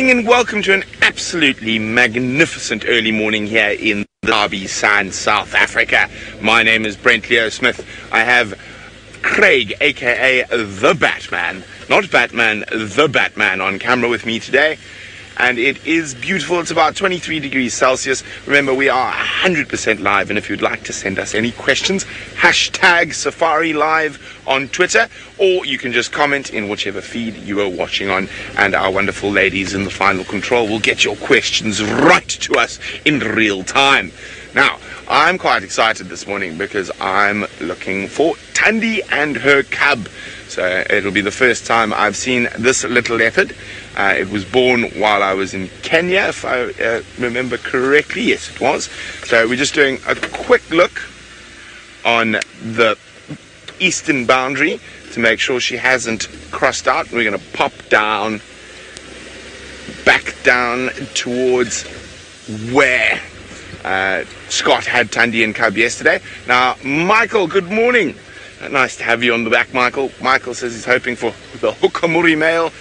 morning and welcome to an absolutely magnificent early morning here in the Sabi Sand, South Africa. My name is Brent Leo Smith. I have Craig, aka the Batman, not Batman, the Batman on camera with me today. And it is beautiful. It's about 23 degrees Celsius. Remember, we are 100% live, and if you'd like to send us any questions, hashtag Safari Live on Twitter, or you can just comment in whichever feed you are watching on, and our wonderful ladies in the final control will get your questions right to us in real time. Now, I'm quite excited this morning because I'm looking for Thandi and her cub. So it'll be the first time I've seen this little leopard. It was born while I was in Kenya, if I remember correctly. Yes, it was. So we're just doing a quick look on the eastern boundary to make sure she hasn't crossed out. We're going to pop down, back down towards where Scott had Thandi and cub yesterday. Now, Michael, good morning. Nice to have you on the back, Michael. Michael says he's hoping for the Hukamuri male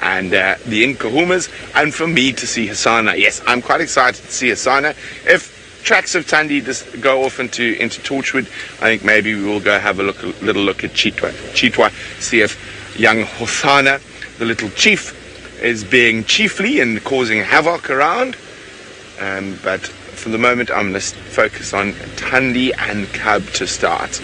and the Inkahumas, and for me to see Hosana. Yes, I'm quite excited to see Hosana. If tracks of Thandi just go off into Torchwood, I think maybe we will go have a little look at Chitwa, see if young Hosana, the little chief, is being chiefly and causing havoc around. But for the moment, I'm going to focus on Thandi and cub to start.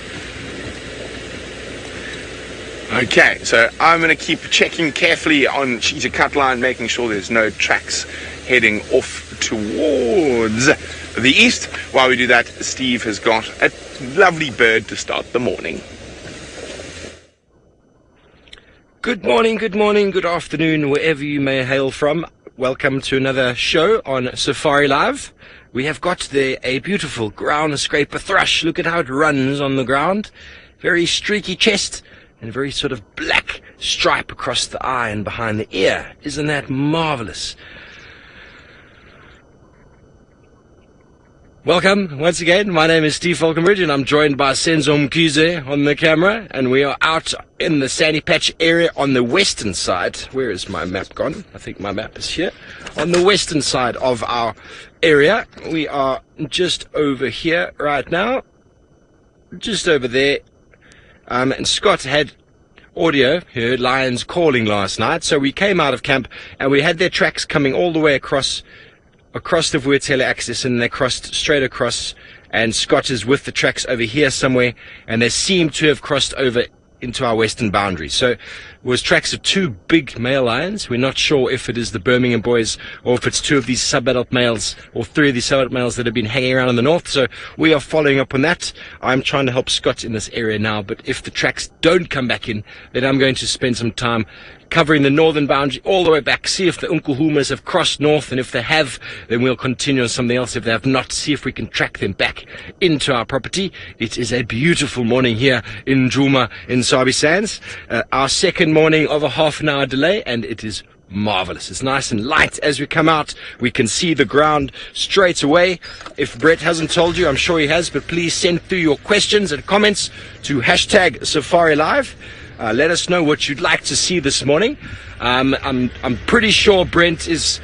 Okay, so I'm going to keep checking carefully on Cheetah cut line, making sure there's no tracks heading off towards the east. While we do that, Steve has got a lovely bird to start the morning. Good morning, good afternoon, wherever you may hail from. Welcome to another show on Safari Live. We have got there a beautiful ground scraper thrush. Look at how it runs on the ground. Very streaky chest and very sort of black stripe across the eye and behind the ear. Isn't that marvelous? Welcome once again. My name is Steve Falconbridge and I'm joined by Senzo Mkhize on the camera, and we are out in the Sandy Patch area on the western side. Where is my map gone? I think my map is here. On the western side of our area. We are just over here right now. Just over there. And Scott had audio, heard lions calling last night, so we came out of camp and we had their tracks coming all the way across the Vuetele axis, and they crossed straight across, and Scott is with the tracks over here somewhere, and they seem to have crossed over into our western boundary. So it was tracks of two big male lions. We're not sure if it is the Birmingham boys or if it's two of these sub-adult males or three of these sub-adult males that have been hanging around in the north. So we are following up on that. I'm trying to help Scott in this area now, but if the tracks don't come back in, then I'm going to spend some time covering the northern boundary all the way back, see if the Unkahumas have crossed north, and if they have, then we'll continue on something else. If they have not, see if we can track them back into our property. It is a beautiful morning here in Djuma in Sabi Sands. Our second morning of a half-an-hour delay, and it is marvelous. It's nice and light as we come out. We can see the ground straight away. If Brett hasn't told you, I'm sure he has, but please send through your questions and comments to hashtag Safari Live. Let us know what you'd like to see this morning. I'm pretty sure Brent is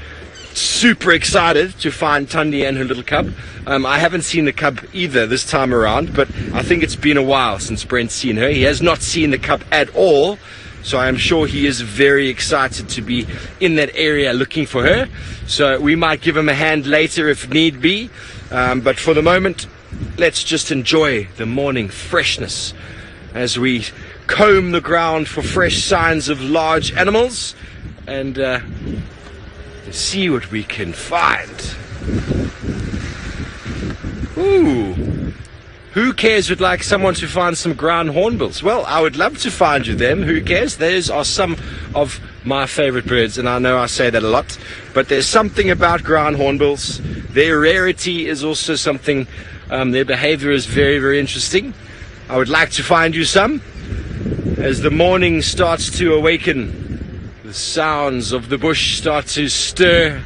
super excited to find Thandi and her little cub. I haven't seen the cub either this time around, but I think it's been a while since Brent's seen her. He has not seen the cub at all, so I'm sure he is very excited to be in that area looking for her. So we might give him a hand later if need be, but for the moment, let's just enjoy the morning freshness as we comb the ground for fresh signs of large animals and see what we can find. Ooh, who cares would like someone to find some ground hornbills? Well, I would love to find you them. Who cares? Those are some of my favorite birds, and I know I say that a lot, but there's something about ground hornbills. Their rarity is also something. Their behavior is very, very interesting. I would like to find you some. As the morning starts to awaken, the sounds of the bush start to stir.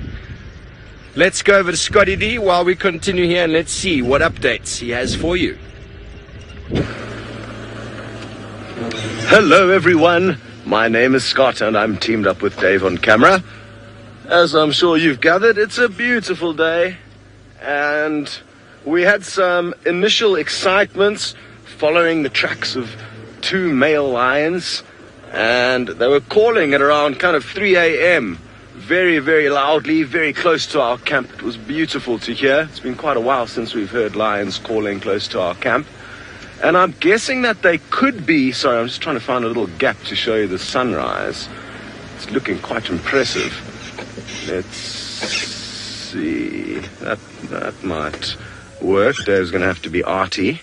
Let's go over to Scotty D while we continue here, and let's see what updates he has for you. Hello everyone, my name is Scott and I'm teamed up with Dave on camera. As I'm sure you've gathered, it's a beautiful day, and we had some initial excitements following the tracks of 2 male lions, and they were calling at around kind of 3 a.m. very, very loudly, very close to our camp. It was beautiful to hear. It's been quite a while since we've heard lions calling close to our camp. And I'm guessing that they could be, sorry, I'm just trying to find a little gap to show you the sunrise. It's looking quite impressive. Let's see, that might work. Dave's going to have to be arty.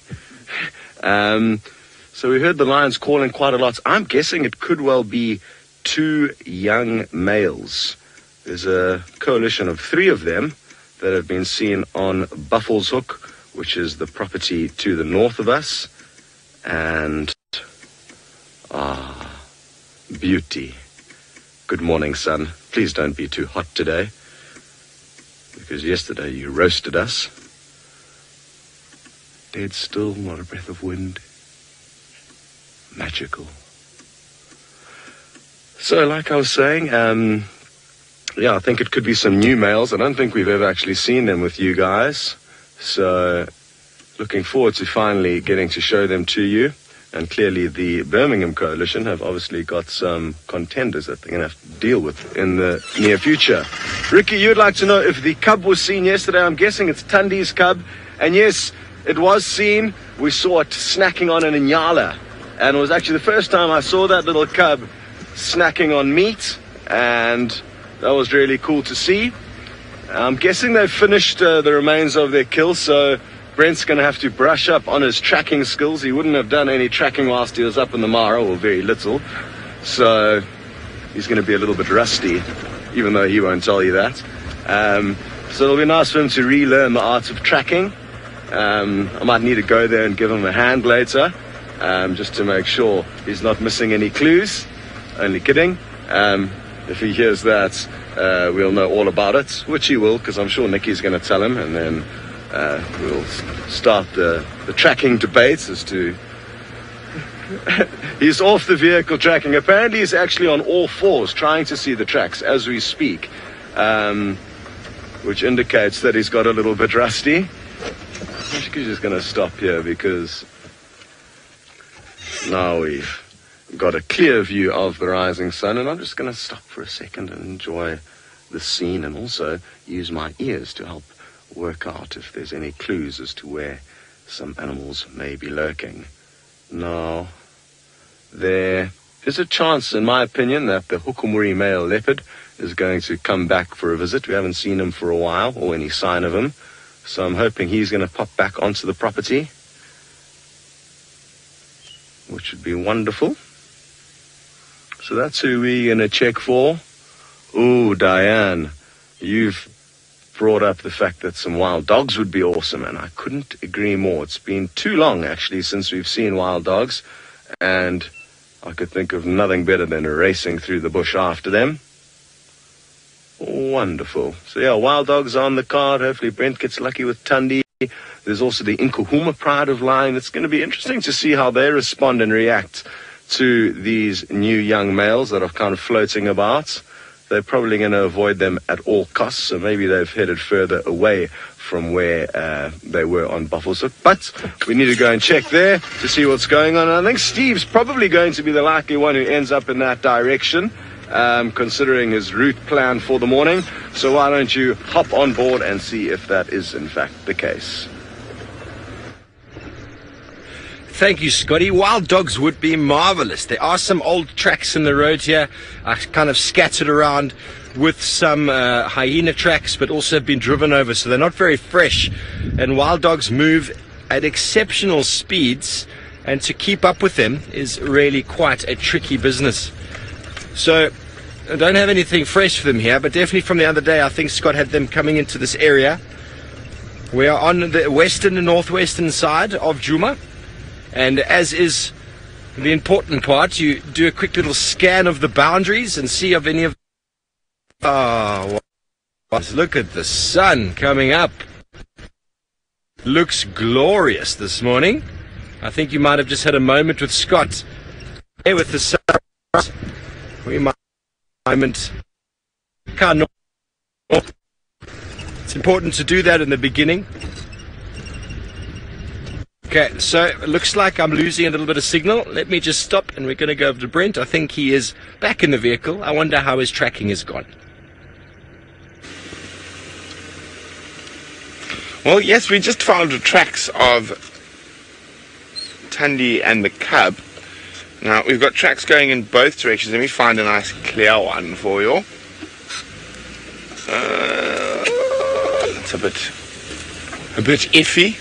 So we heard the lions calling quite a lot. I'm guessing it could well be 2 young males. There's a coalition of 3 of them that have been seen on Buffelshoek, which is the property to the north of us. And, beauty. Good morning, sun. Please don't be too hot today, because yesterday you roasted us. Dead still, not a breath of wind. Magical. So, like I was saying, I think it could be some new males. I don't think we've ever actually seen them with you guys. So, looking forward to finally getting to show them to you. And clearly the Birmingham Coalition have obviously got some contenders that they're going to have to deal with in the near future. Ricky, you'd like to know if the cub was seen yesterday. I'm guessing it's Tundi's cub. And yes, it was seen. We saw it snacking on an inyala. And it was actually the first time I saw that little cub snacking on meat. And that was really cool to see. I'm guessing they've finished the remains of their kill, so Brent's going to have to brush up on his tracking skills. He wouldn't have done any tracking whilst he was up in the Mara, or very little. So he's going to be a little bit rusty, even though he won't tell you that. So it'll be nice for him to relearn the art of tracking. I might need to go there and give him a hand later, just to make sure he's not missing any clues. Only kidding. If he hears that, we'll know all about it, which he will, because I'm sure Nikki's going to tell him, and then we'll start the tracking debates as to... He's off the vehicle tracking. Apparently he's actually on all 4s trying to see the tracks as we speak, which indicates that he's got a little bit rusty. I think he's just going to stop here because now we've got a clear view of the rising sun, and I'm just going to stop for a second and enjoy the scene, and also use my ears to help work out if there's any clues as to where some animals may be lurking. Now, there is a chance, in my opinion, that the Hukumuri male leopard is going to come back for a visit. We haven't seen him for a while, or any sign of him, so I'm hoping he's going to pop back onto the property, which would be wonderful. So that's who we're going to check for. Ooh, Diane, you've brought up the fact that some wild dogs would be awesome, and I couldn't agree more. It's been too long, actually, since we've seen wild dogs, and I could think of nothing better than racing through the bush after them. Wonderful. So yeah, wild dogs on the card. Hopefully Brent gets lucky with Tundi. There's also the Inkuhuma pride of lion. It's going to be interesting to see how they respond and react to these new young males that are kind of floating about. They're probably going to avoid them at all costs, so maybe they've headed further away from where they were on Buffelshoek. But we need to go and check there to see what's going on. And I think Steve's probably going to be the likely one who ends up in that direction, considering his route plan for the morning. So why don't you hop on board and see if that is in fact the case. Thank you, Scotty. Wild dogs would be marvelous. There are some old tracks in the road here, kind of scattered around with some hyena tracks, but also have been driven over, so they're not very fresh. And wild dogs move at exceptional speeds, and to keep up with them is really quite a tricky business. So I don't have anything fresh for them here, but definitely from the other day, I think Scott had them coming into this area. We are on the western and northwestern side of Djuma. And as is the important part, you do a quick little scan of the boundaries and see if any of... Oh, look at the sun coming up. Looks glorious this morning. I think you might have just had a moment with Scott. Here with the sun. We might... Moment... It's important to do that in the beginning. Okay, so it looks like I'm losing a little bit of signal. Let me just stop and we're going to go over to Brent. I think he is back in the vehicle. I wonder how his tracking has gone. Well, yes, we just found the tracks of Tundi and the cub. Now, we've got tracks going in both directions. Let me find a nice clear one for you. It's a bit iffy.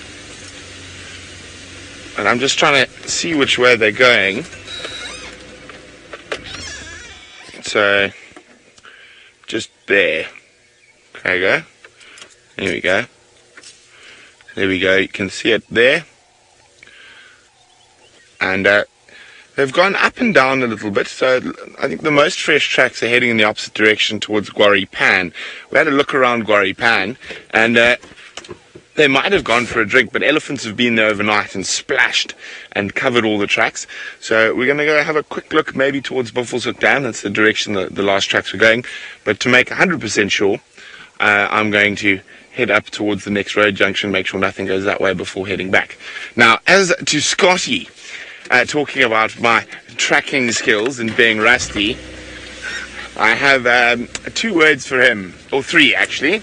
And I'm just trying to see which way they're going. So, just there. There you go. There we go. There we go. You can see it there. And they've gone up and down a little bit. So I think the most fresh tracks are heading in the opposite direction towards Gwari Pan. We had a look around Gwari Pan, and they might have gone for a drink, but elephants have been there overnight and splashed and covered all the tracks. So we're going to go have a quick look maybe towards Buffelshoek Dam. That's the direction that the last tracks were going. But to make 100% sure, I'm going to head up towards the next road junction, make sure nothing goes that way before heading back. Now, as to Scotty, talking about my tracking skills and being rusty, I have 2 words for him, or 3 actually.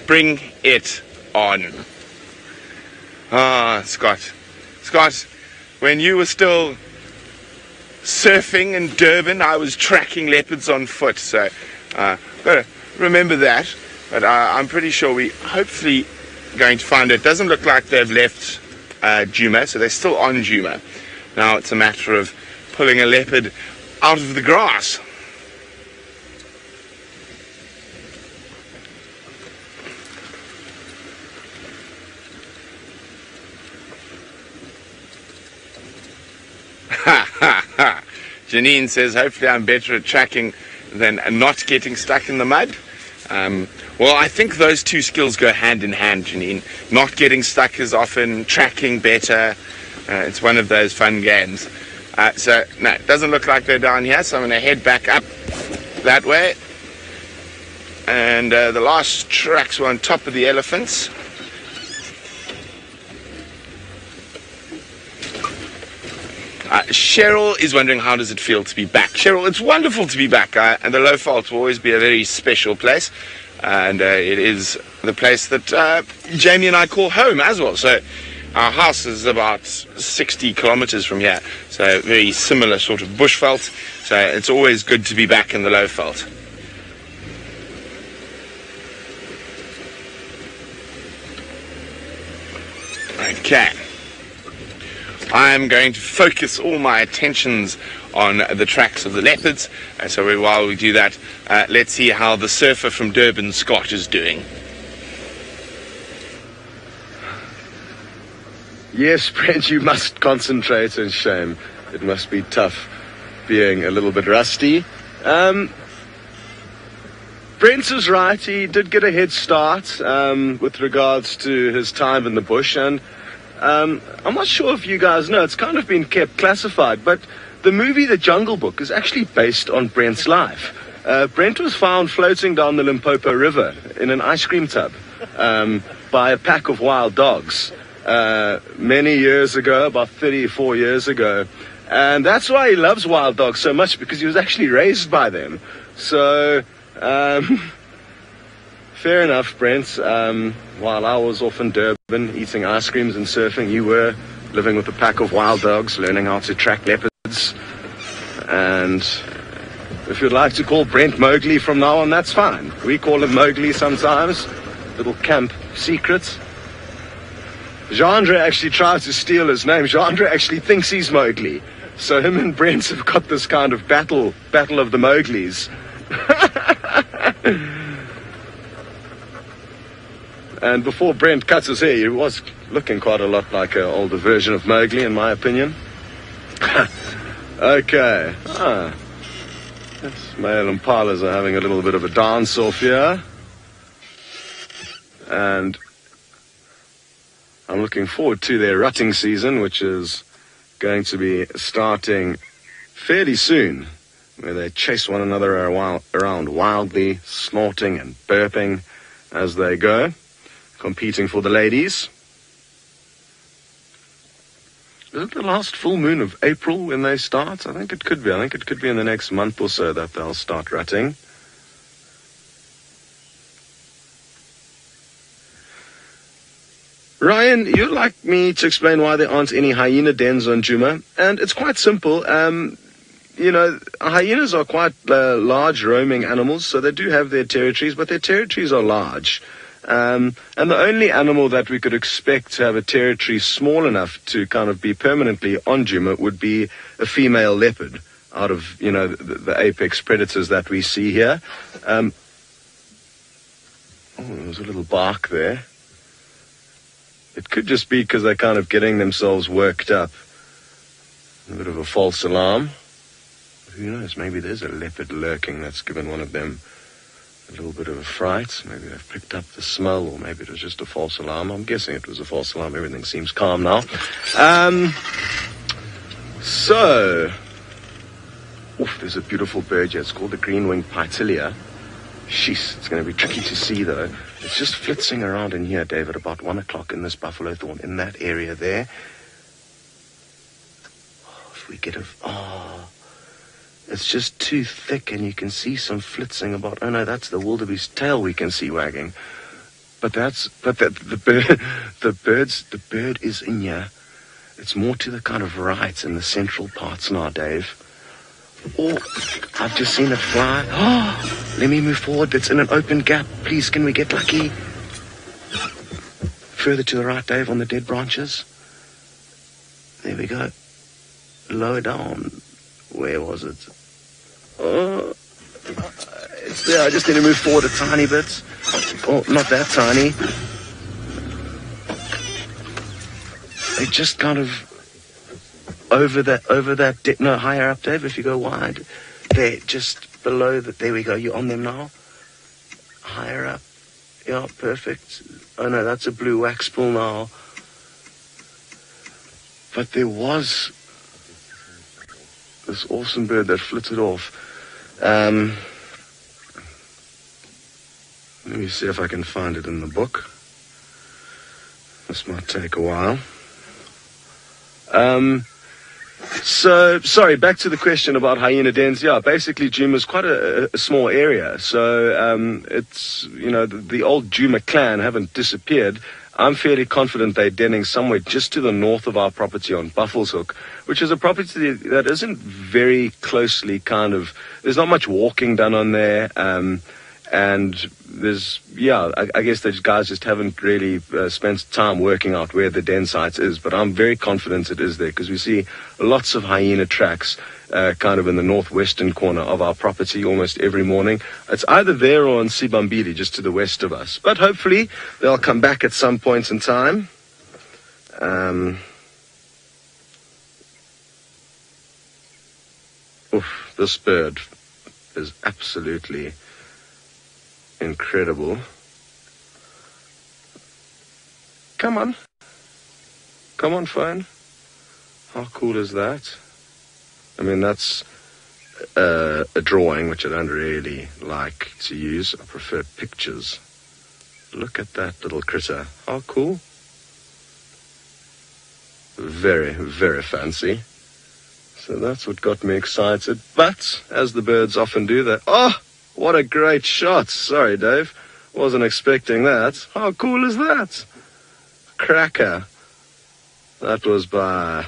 Bring it on. Ah, Scott, when you were still surfing in Durban, I was tracking leopards on foot, so gotta remember that. But I'm pretty sure we hopefully going to find it. Doesn't look like they've left Djuma, so they're still on Djuma. Now it's a matter of pulling a leopard out of the grass. Janine says, hopefully I'm better at tracking than not getting stuck in the mud. Well, I think those 2 skills go hand in hand, Janine. Not getting stuck is often, tracking better. It's one of those fun games. So, no, it doesn't look like they're down here, so I'm going to head back up that way. And the last tracks were on top of the elephants. Cheryl is wondering, how does it feel to be back? Cheryl, it's wonderful to be back, and the Low Fault will always be a very special place, and it is the place that Jamie and I call home as well. So our house is about 60 kilometers from here, so very similar sort of bushveld, so it's always good to be back in the Low Fault. Okay. I'm going to focus all my attentions on the tracks of the leopards. And so while we do that, let's see how the surfer from Durban, Scott, is doing. Yes, Brent, you must concentrate, and shame. It must be tough being a little bit rusty. Brent is right. He did get a head start with regards to his time in the bush, and I'm not sure if you guys know, it's kind of been kept classified, but the movie The Jungle Book is actually based on Brent's life. Brent was found floating down the Limpopo River in an ice cream tub by a pack of wild dogs many years ago, about 34 years ago. And that's why he loves wild dogs so much, because he was actually raised by them. So, fair enough, Brent. While I was off in Durban eating ice creams and surfing, you were living with a pack of wild dogs, learning how to track leopards. And if you'd like to call Brent Mowgli from now on, that's fine. We call him Mowgli sometimes. Little camp secret. Jandre actually tried to steal his name. Jandre actually thinks he's Mowgli. So him and Brent have got this kind of battle of the Mowglis. And before Brent cuts his hair, he was looking quite a lot like an older version of Mowgli, in my opinion. Okay. Yes, male impalas are having a little bit of a dance-off here. And I'm looking forward to their rutting season, which is going to be starting fairly soon. where they chase one another around wildly, snorting and burping as they go, competing for the ladies. Is it the last full moon of April when they start? I think it could be. I think it could be in the next month or so that they'll start rutting. Ryan, you'd like me to explain why there aren't any hyena dens on Djuma, and it's quite simple. Hyenas are quite large roaming animals, so they do have their territories, but their territories are large. And the only animal that we could expect to have a territory small enough to kind of be permanently on Djuma would be a female leopard out of, the apex predators that we see here. There's a little bark there. It could just be because they're kind of getting themselves worked up. A bit of a false alarm. Who knows, maybe there's a leopard lurking that's given one of them a little bit of a fright. Maybe they've picked up the smell, or maybe it was just a false alarm. I'm guessing it was a false alarm. Everything seems calm now. There's a beautiful bird here. It's called the green-winged pytilia. Sheesh, it's going to be tricky to see, though. It's just flitzing around in here, David, about 1 o'clock in this buffalo thorn, in that area there. If we get it's just too thick, and you can see some flitzing about. Oh no, that's the wildebeest tail we can see wagging. The bird is in here. It's more to the kind of right in the central parts now, Dave. Oh, I've just seen it fly. Oh, let me move forward. It's in an open gap. Please, can we get lucky? Further to the right, Dave, on the dead branches. There we go. Lower down. Where was it? Oh, it's there. I just need to move forward a tiny bit. Oh, not that tiny. They just kind of higher up, Dave, if you go wide. There, just below that. There we go. You're on them now. Higher up. Yeah, perfect. Oh no, that's a blue wax pool now. But there was this awesome bird that flitted off. Let me see if I can find it in the book. This might take a while. Sorry, back to the question about hyena dens. Yeah, basically Djuma is quite a small area. So it's, the old Djuma clan haven't disappeared. I'm fairly confident they're denning somewhere just to the north of our property on Buffelshoek, which is a property that isn't very closely there's not much walking done on there. And there's, I guess those guys just haven't really spent time working out where the den site is, but I'm very confident it is there because we see lots of hyena tracks kind of in the northwestern corner of our property almost every morning. It's either there or in Sibambili, just to the west of us. But hopefully they'll come back at some point in time. This bird is absolutely incredible. Come on, phone. How cool is that? I mean, that's a drawing, which I don't really like to use. I prefer pictures. Look at that little critter. How cool. Very, very fancy. So that's what got me excited. But, as the birds often do, what a great shot. Sorry, Dave. Wasn't expecting that. How cool is that? Cracker. That was by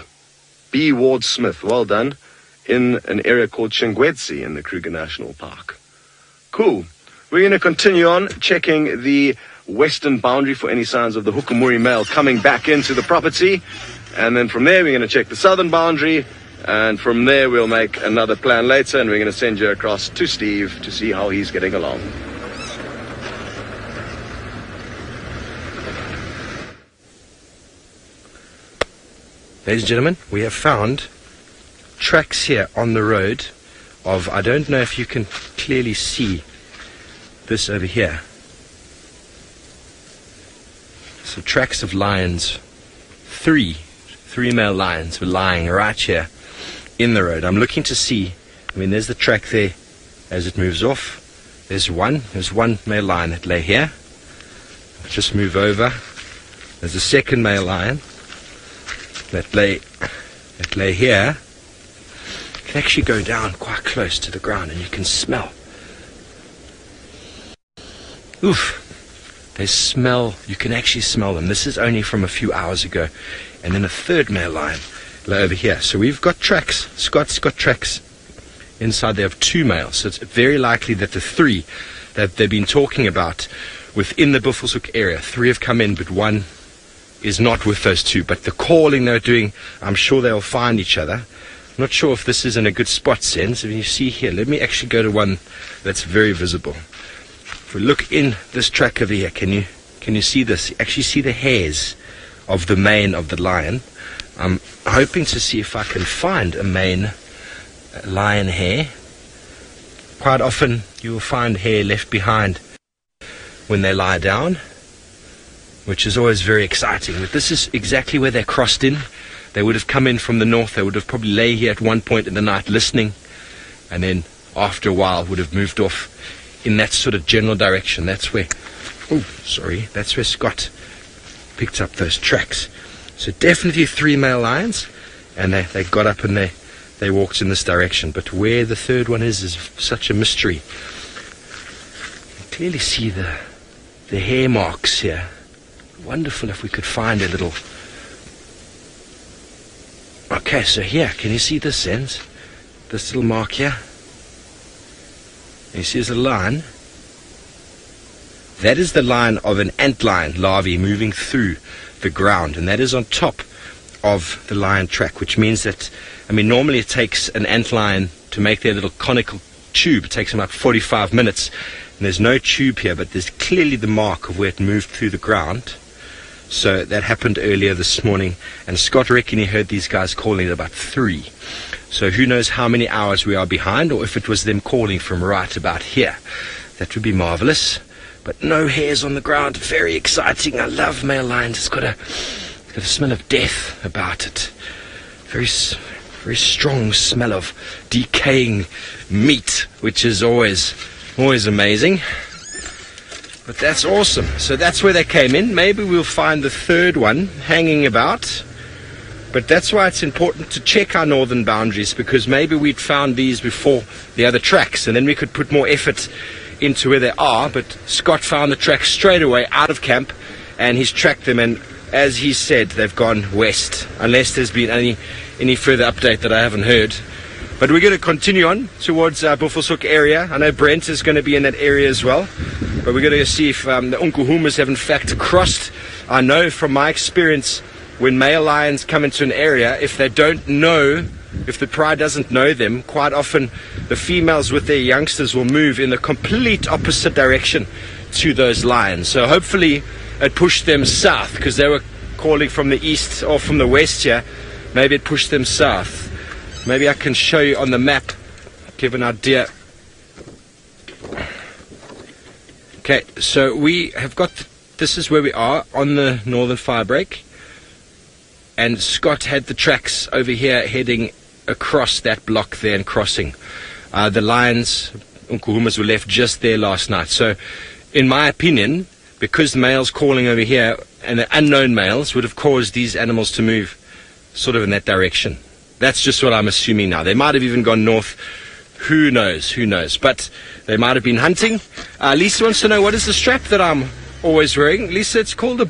B. Ward Smith. Well done. In an area called Chingwedzi in the Kruger National Park. Cool. We're going to continue on checking the western boundary for any signs of the Hukumuri male coming back into the property. And then from there, we're going to check the southern boundary. And from there, we'll make another plan later, and we're going to send you across to Steve to see how he's getting along. Ladies and gentlemen, we have found tracks here on the road of, I don't know if you can clearly see this over here. So tracks of lions, three male lions were lying right here in the road. I'm looking to see I mean, there's the track there as it moves off. There's one male lion that lay here. Just move over. There's a second male lion that lay here. You can actually go down quite close to the ground and you can smell. Oof. They smell, you can actually smell them. This is only from a few hours ago. And then a third male lion lay over here. So we've got tracks. Scott's got tracks inside there of 2 males. So it's very likely that the 3 that they've been talking about within the Buffelshoek area, 3 have come in, but 1 is not with those 2. But the calling they're doing, I'm sure they'll find each other. I'm not sure if this is in a good spot sense. If you see here, let me actually go to one that's very visible. If we look in this track over here, can you see this? You actually see the hairs of the mane of the lion. I'm hoping to see if I can find a mane lion hair. Quite often you will find hair left behind when they lie down, which is always very exciting. But this is exactly where they crossed in. They would have come in from the north. They would have probably lay here at one point in the night listening, and then after a while would have moved off in that sort of general direction. That's where Scott picked up those tracks. So definitely 3 male lions, and they got up and they walked in this direction. But where the third one is such a mystery. You can clearly see the hair marks here. Wonderful if we could find a little. Okay, so here, can you see this sense? This little mark here? You see there's a line. That is the line of an antlion larvae moving through the ground, and that is on top of the lion track, which means that, I mean, normally it takes an antlion to make their little conical tube. It takes them about 45 minutes, and there's no tube here, but there's clearly the mark of where it moved through the ground. So that happened earlier this morning, and Scott reckoned he heard these guys calling at about 3. So who knows how many hours we are behind, or if it was them calling from right about here. That would be marvelous. But no hairs on the ground. Very exciting. I love male lions. It's got a smell of death about it. Very strong smell of decaying meat, which is always amazing. But that's awesome. So that's where they came in. Maybe we'll find the third one hanging about. But that's why it's important to check our northern boundaries, because maybe we'd found these before the other tracks, and then we could put more effort into where they are. But Scott found the tracks straight away out of camp, and he's tracked them, and as he said, they've gone west, unless there's been any further update that I haven't heard. But we're going to continue on towards Buffelshoek area. I know Brent is going to be in that area as well, but we're going to see if the Unkuhumas have in fact crossed. I know from my experience, when male lions come into an area, if they don't know, if the pride doesn't know them, quite often the females with their youngsters will move in the complete opposite direction to those lions. So hopefully it pushed them south, because they were calling from the east or from the west here. Maybe it pushed them south. Maybe I can show you on the map, give an idea. Okay, so we have got, this is where we are on the northern firebreak. And Scott had the tracks over here heading across that block there and crossing. The lions, Unkuhumas, were left just there last night. So, in my opinion, because the males calling over here and the unknown males would have caused these animals to move sort of in that direction. That's just what I'm assuming now. They might have even gone north. Who knows? Who knows? But they might have been hunting. Lisa wants to know, what is the strap that I'm always wearing? Lisa, it's called a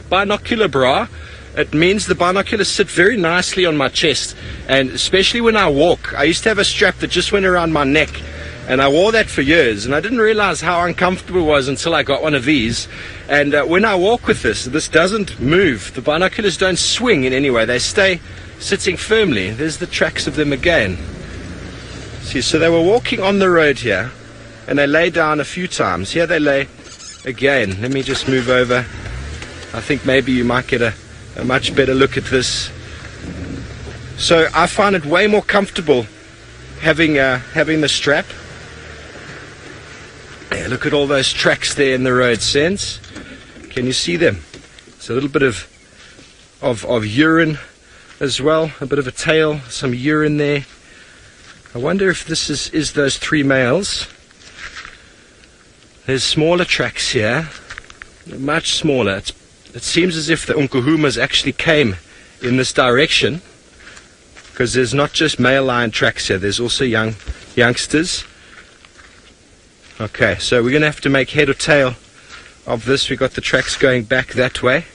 binocular bra. It means the binoculars sit very nicely on my chest, and especially when I walk. I used to have a strap that just went around my neck, and I wore that for years, and I didn't realize how uncomfortable it was until I got one of these. And when I walk with this doesn't move. The binoculars don't swing in any way. They stay sitting firmly. There's the tracks of them again. See, so they were walking on the road here, and they lay down a few times. Here they lay again. Let me just move over. I think maybe you might get a much better look at this. So I find it way more comfortable having the strap. Yeah, look at all those tracks there in the road, sense. Can you see them? It's a little bit of urine as well, a bit of a tail, some urine there. I wonder if this is those 3 males. There's smaller tracks here, much smaller. It seems as if the Unkuhumas actually came in this direction, because there's not just male lion tracks here, there's also youngsters. Okay, so we're going to have to make head or tail of this. We've got the tracks going back that way.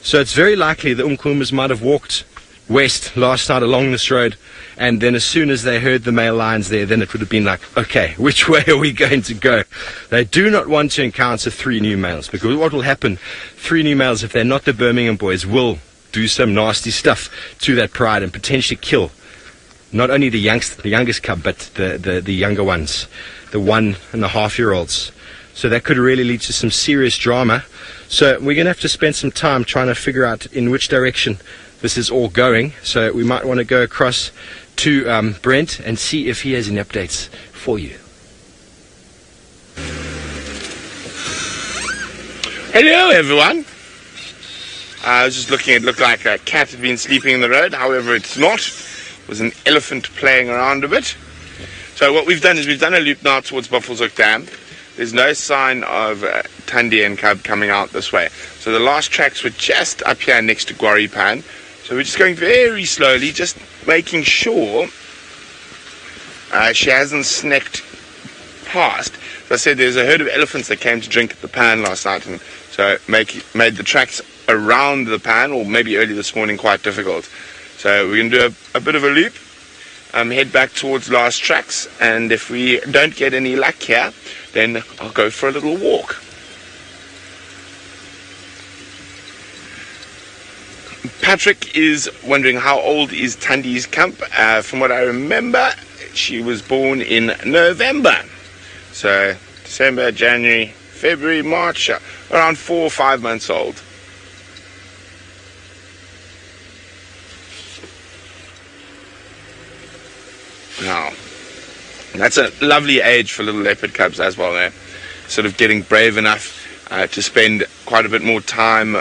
So it's very likely the Unkuhumas might have walked west last night along this road, and then as soon as they heard the male lions there, then it would have been like, okay, which way are we going to go? They do not want to encounter 3 new males, because what will happen, 3 new males, if they're not the Birmingham boys, will do some nasty stuff to that pride and potentially kill not only the youngest cub, but the younger ones, the 1.5-year-olds. So that could really lead to some serious drama. So we're going to have to spend some time trying to figure out in which direction this is all going. So we might want to go across to Brent and see if he has any updates for you. Hello, everyone. I was just looking, it looked like a cat had been sleeping in the road. However, it's not. It was an elephant playing around a bit. So what we've done is we've done a loop now towards Buffelshoek Dam. There's no sign of Thandi and cub coming out this way. So the last tracks were just up here next to Guaripan. So we're just going very slowly, just making sure she hasn't sneaked past. As I said, there's a herd of elephants that came to drink at the pan last night, and so made the tracks around the pan, or maybe early this morning, quite difficult. So we're going to do a bit of a loop, head back towards last tracks, and if we don't get any luck here, then I'll go for a little walk. Patrick is wondering how old is Thandi's cub. From what I remember, she was born in November. So December, January, February, March, around 4 or 5 months old. Now, that's a lovely age for little leopard cubs as well. They're sort of getting brave enough to spend quite a bit more time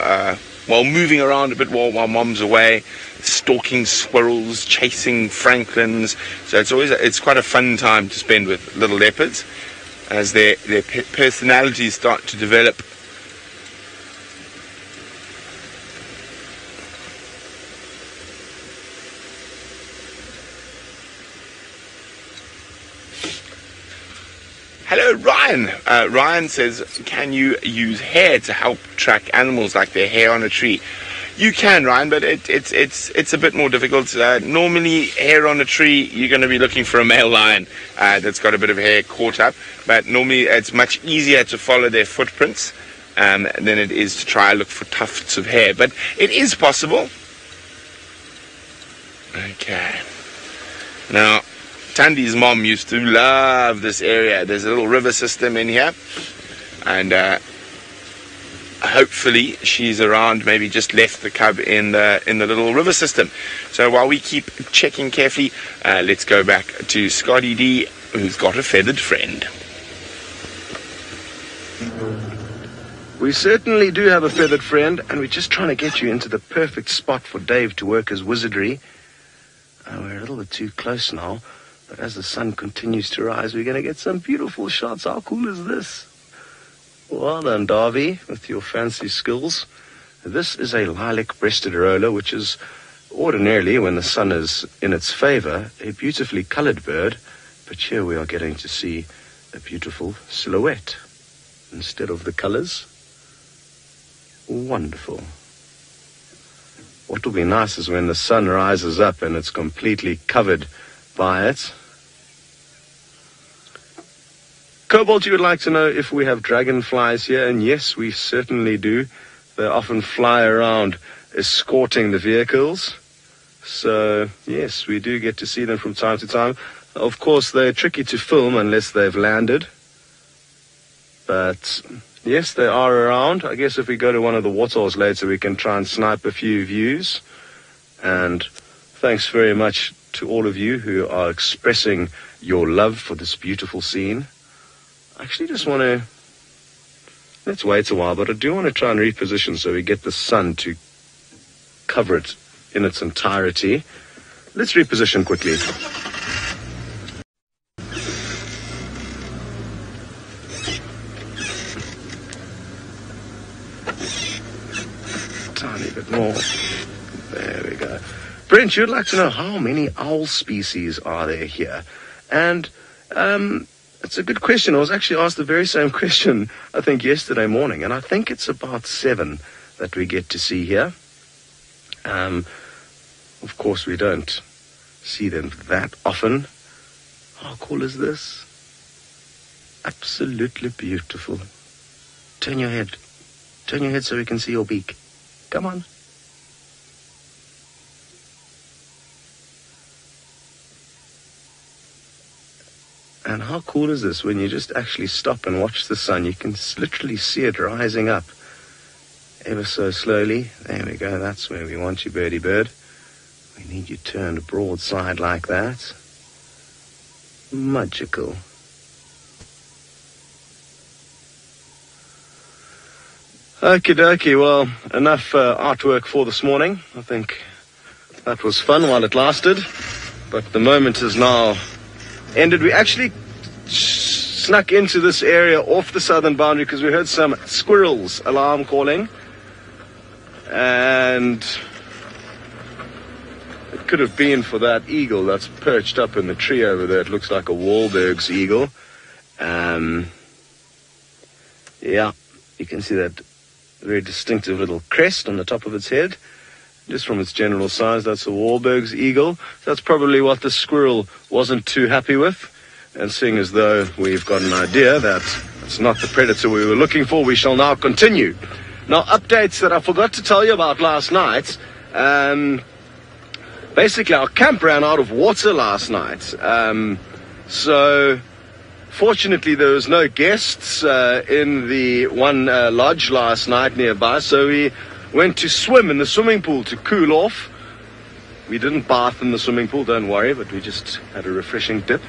while moving around a bit while mom's away, stalking squirrels, chasing francolins. So it's quite a fun time to spend with little leopards as their personalities start to develop. Hello, Ryan. Ryan says, can you use hair to help track animals, like their hair on a tree? You can, Ryan, but it's a bit more difficult. Normally, hair on a tree, you're going to be looking for a male lion that's got a bit of hair caught up. But normally, it's much easier to follow their footprints than it is to try and look for tufts of hair. But it is possible. Okay. Now, Thandi's mom used to love this area. There's a little river system in here, and hopefully she's around, maybe just left the cub in the little river system. So while we keep checking carefully, let's go back to Scotty D, who's got a feathered friend. We certainly do have a feathered friend, and we're just trying to get you into the perfect spot for Dave to work his wizardry. We're a little bit too close now. But as the sun continues to rise, we're going to get some beautiful shots. How cool is this? Well done, Davy, with your fancy skills. This is a lilac-breasted roller, which is ordinarily, when the sun is in its favor, a beautifully colored bird. But here we are getting to see a beautiful silhouette instead of the colors. Wonderful. What will be nice is when the sun rises up and it's completely covered by it. Cobalt, you would like to know if we have dragonflies here, and yes, we certainly do. They often fly around escorting the vehicles. So, yes, we do get to see them from time to time. Of course, they're tricky to film unless they've landed. But, yes, they are around. I guess if we go to one of the waterholes later, we can try and snipe a few views. And thanks very much to all of you who are expressing your love for this beautiful scene. I actually just want to, let's wait a while, but I do want to try and reposition so we get the sun to cover it in its entirety. Let's reposition quickly. tiny bit more. There we go. Brent, you'd like to know how many owl species are there here? And it's a good question. I was actually asked the very same question, I think, yesterday morning, and I think it's about 7 that we get to see here. Of course, we don't see them that often. How cool is this? Absolutely beautiful. Turn your head. Turn your head so we can see your beak. Come on. And how cool is this? When you just actually stop and watch the sun, you can literally see it rising up ever so slowly. There we go. That's where we want you, birdie bird. We need you turned broadside like that. Magical. Okie dokie, well, enough artwork for this morning. I think that was fun while it lasted, but the moment is now ended. We actually snuck into this area off the southern boundary because we heard some squirrels alarm calling, and it could have been for that eagle that's perched up in the tree over there. It looks like a Wahlberg's eagle. Yeah, you can see that very distinctive little crest on the top of its head. Just from its general size, that's a Wahlberg's eagle. That's probably what the squirrel wasn't too happy with. And seeing as though we've got an idea that it's not the predator we were looking for, we shall now continue. Now, updates that I forgot to tell you about last night. Basically, our camp ran out of water last night. So fortunately, there was no guests in the one lodge last night nearby, so we went to swim in the swimming pool to cool off. We didn't bath in the swimming pool, don't worry, but we just had a refreshing dip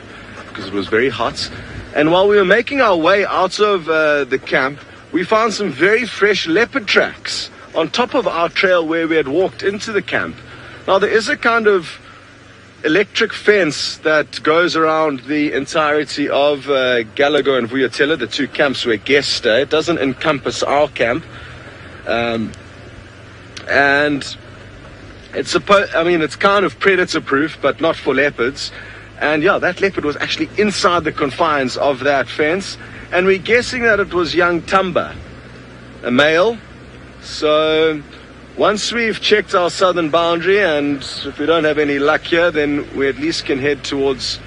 because it was very hot. And while we were making our way out of the camp, we found some very fresh leopard tracks on top of our trail where we had walked into the camp. Now, there is a kind of electric fence that goes around the entirety of Gallagher and Vuyatela, the two camps where guests stay. It doesn't encompass our camp. And it's it's kind of predator-proof, but not for leopards. And yeah, that leopard was actually inside the confines of that fence. And we're guessing that it was young Tumba, a male. So once we've checked our southern boundary, and if we don't have any luck here, then we at least can head towards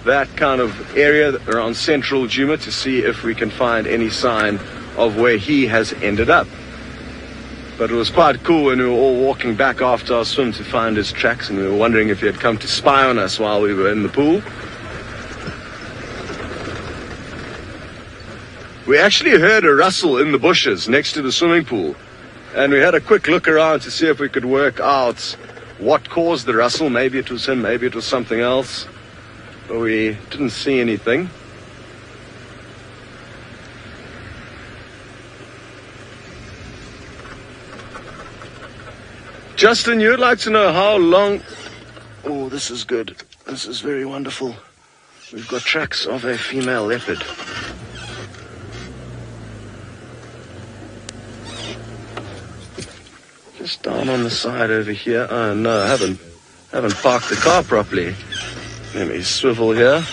that kind of area around central Djuma to see if we can find any sign of where he has ended up. But it was quite cool when we were all walking back after our swim to find his tracks, and we were wondering if he had come to spy on us while we were in the pool. We actually heard a rustle in the bushes next to the swimming pool, and we had a quick look around to see if we could work out what caused the rustle. Maybe it was him, maybe it was something else, but we didn't see anything. Justin, you'd like to know how long... Oh, this is good. This is very wonderful. We've got tracks of a female leopard. Just down on the side over here. Oh no, I haven't parked the car properly. Let me swivel here.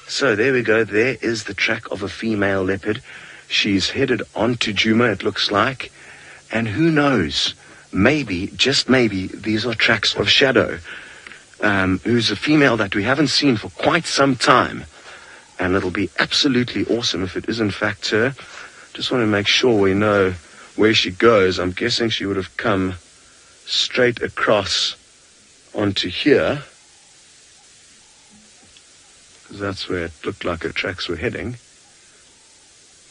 So there we go. There is the track of a female leopard. She's headed onto Djuma, it looks like. And who knows, maybe, just maybe, these are tracks of Shadow, who's a female that we haven't seen for quite some time. And it'll be absolutely awesome if it is in fact her. Just want to make sure we know where she goes. I'm guessing she would have come straight across onto here, because that's where it looked like her tracks were heading.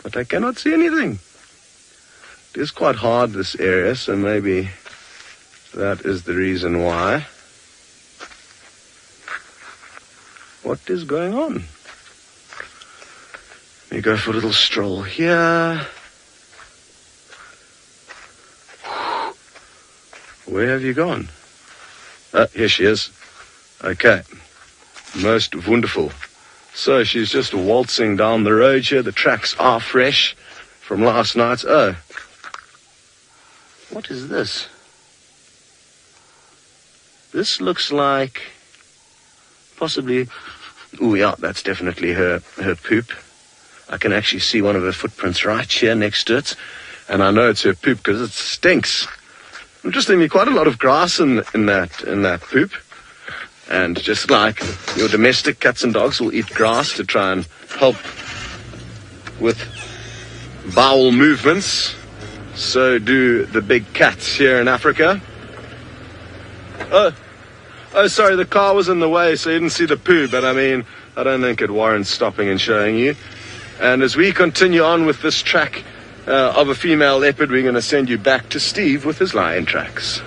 But I cannot see anything. It is quite hard, this area, so maybe that is the reason why. What is going on? Let me go for a little stroll here. Where have you gone? Here she is. Okay. Most wonderful. So she's just waltzing down the road here. The tracks are fresh from last night. Oh, what is this? This looks like possibly... Oh, yeah, that's definitely her poop. I can actually see one of her footprints right here next to it. And I know it's her poop because it stinks. Interestingly, quite a lot of grass in that poop. And just like your domestic cats and dogs will eat grass to try and help with bowel movements, so do the big cats here in Africa. Oh, sorry, the car was in the way, so you didn't see the poo, but I mean, I don't think it warrants stopping and showing you. And as we continue on with this track of a female leopard, we're going to send you back to Steve with his lion tracks.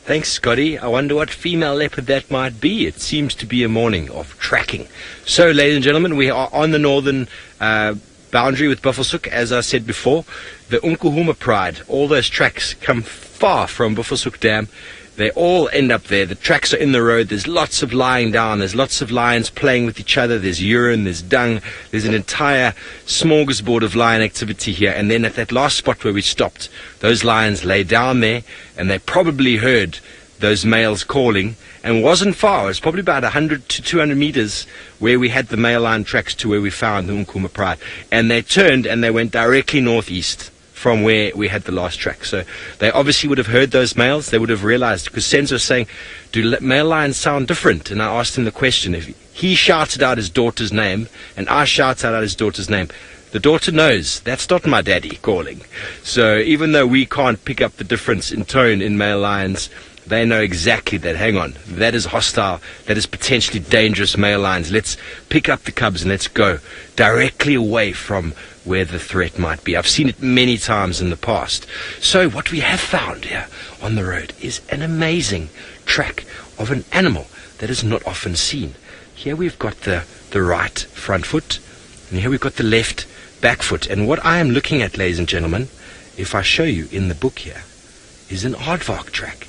Thanks, Scotty. I wonder what female leopard that might be. It seems to be a morning of tracking. So, ladies and gentlemen, we are on the northern boundary with Buffelshoek. As I said before, the Unkuhuma Pride, all those tracks come far from Buffelshoek Dam. They all end up there. The tracks are in the road. There's lots of lying down. There's lots of lions playing with each other. There's urine. There's dung. There's an entire smorgasbord of lion activity here. And then at that last spot where we stopped, those lions lay down there, and they probably heard those males calling, and wasn't far. It was probably about 100 to 200 meters where we had the male lion tracks to where we found the Unkuhuma Pride. And they turned and they went directly northeast from where we had the last track. So they obviously would have heard those males. They would have realized, because Senzo was saying, do male lions sound different? And I asked him the question. If he shouted out his daughter's name and I shouted out his daughter's name, the daughter knows that's not my daddy calling. So even though we can't pick up the difference in tone in male lions, they know exactly that, hang on, that is hostile, that is potentially dangerous male lions. Let's pick up the cubs and let's go directly away from where the threat might be. I've seen it many times in the past. So what we have found here on the road is an amazing track of an animal that is not often seen. Here we've got the right front foot, and here we've got the left back foot. And what I am looking at, ladies and gentlemen, if I show you in the book here, is an aardvark track.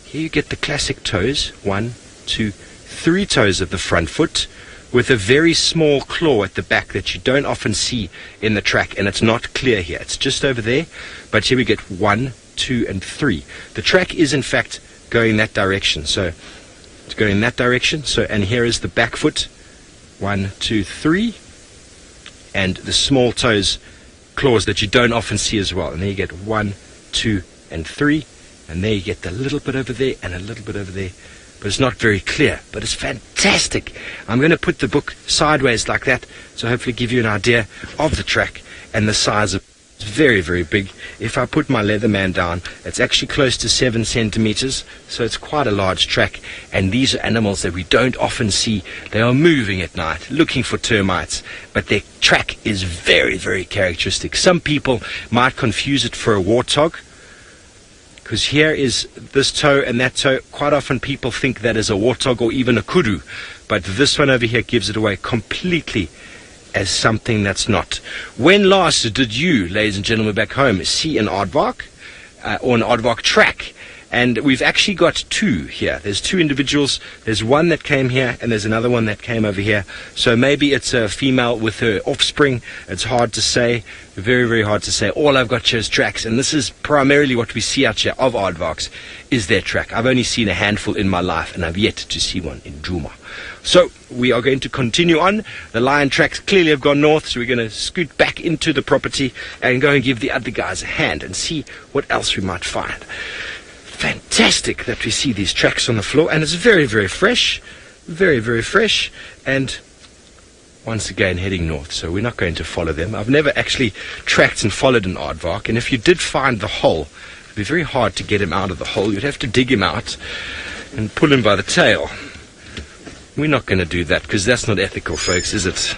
Here you get the classic toes, 1, 2, 3 toes of the front foot, with a very small claw at the back that you don't often see in the track, and it's not clear here. It's just over there, but here we get 1, 2, and 3. The track is in fact going that direction, so it's going in that direction. So, and here is the back foot, 1, 2, 3, and the small toes claws that you don't often see as well. And there you get 1, 2, and 3, and there you get the little bit over there and a little bit over there. But it's not very clear, but it's fantastic. I'm going to put the book sideways like that, so hopefully give you an idea of the track and the size of it. It's very, very big. If I put my Leatherman down, it's actually close to 7 centimeters, so it's quite a large track. And these are animals that we don't often see. They are moving at night, looking for termites, but their track is very, very characteristic. Some people might confuse it for a warthog, because here is this toe and that toe. Quite often people think that is a warthog or even a kudu, but this one over here gives it away completely as something that's not. When last did you, ladies and gentlemen back home, see an aardvark or an aardvark track? And we've actually got 2 here. There's 2 individuals. There's one that came here and there's another one that came over here. So maybe it's a female with her offspring. It's hard to say. Very, very hard to say. All I've got here is tracks, and this is primarily what we see out here of aardvarks, is their track. I've only seen a handful in my life, and I've yet to see one in Djuma. So we are going to continue on. The lion tracks clearly have gone north, so we're going to scoot back into the property and go and give the other guys a hand and see what else we might find. Fantastic that we see these tracks on the floor, and it's very, very fresh. Very, very fresh. And once again heading north, so we're not going to follow them. I've never actually tracked and followed an aardvark, and if you did find the hole, it would be very hard to get him out of the hole. You'd have to dig him out and pull him by the tail. We're not going to do that, because that's not ethical, folks, is it?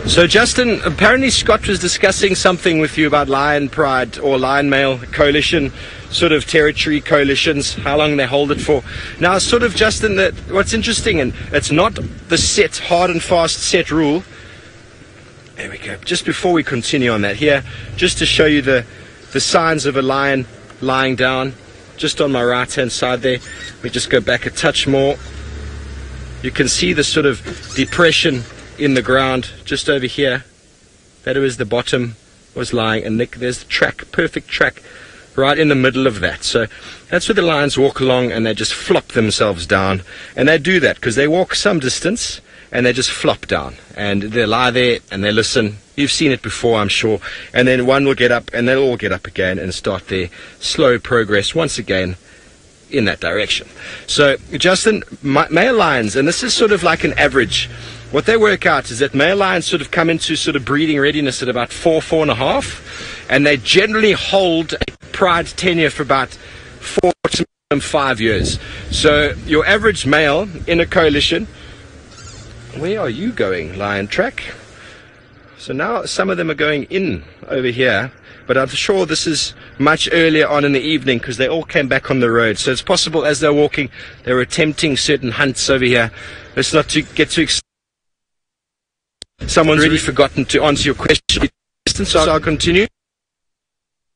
So Justin, apparently Scott was discussing something with you about lion pride or lion male coalition. sort of territory, coalitions, how long they hold it for. Now, sort of, Justin, what's interesting, and it's not the set, hard and fast set rule. There we go. Just before we continue on that here, just to show you the signs of a lion lying down, just on my right-hand side there. Let me just go back a touch more. You can see the sort of depression in the ground just over here. That was the bottom was lying, and there's the track, perfect track, right in the middle of that. So that's where the lions walk along, and they just flop themselves down. And they do that because they walk some distance and they just flop down, and they lie there and they listen. You've seen it before, I'm sure. And then one will get up, and they'll all get up again and start their slow progress once again in that direction. So, Justin, male lions, and this is sort of like an average. What they work out is that male lions sort of come into sort of breeding readiness at about 4.5, and they generally hold a pride tenure for about 4 to 5 years. So your average male in a coalition, where are you going, lion track? So now some of them are going in over here, but I'm sure this is much earlier on in the evening because they all came back on the road. So it's possible as they're walking, they were attempting certain hunts over here. Let's not get too excited. Someone's already forgotten to answer your question, so I'll continue.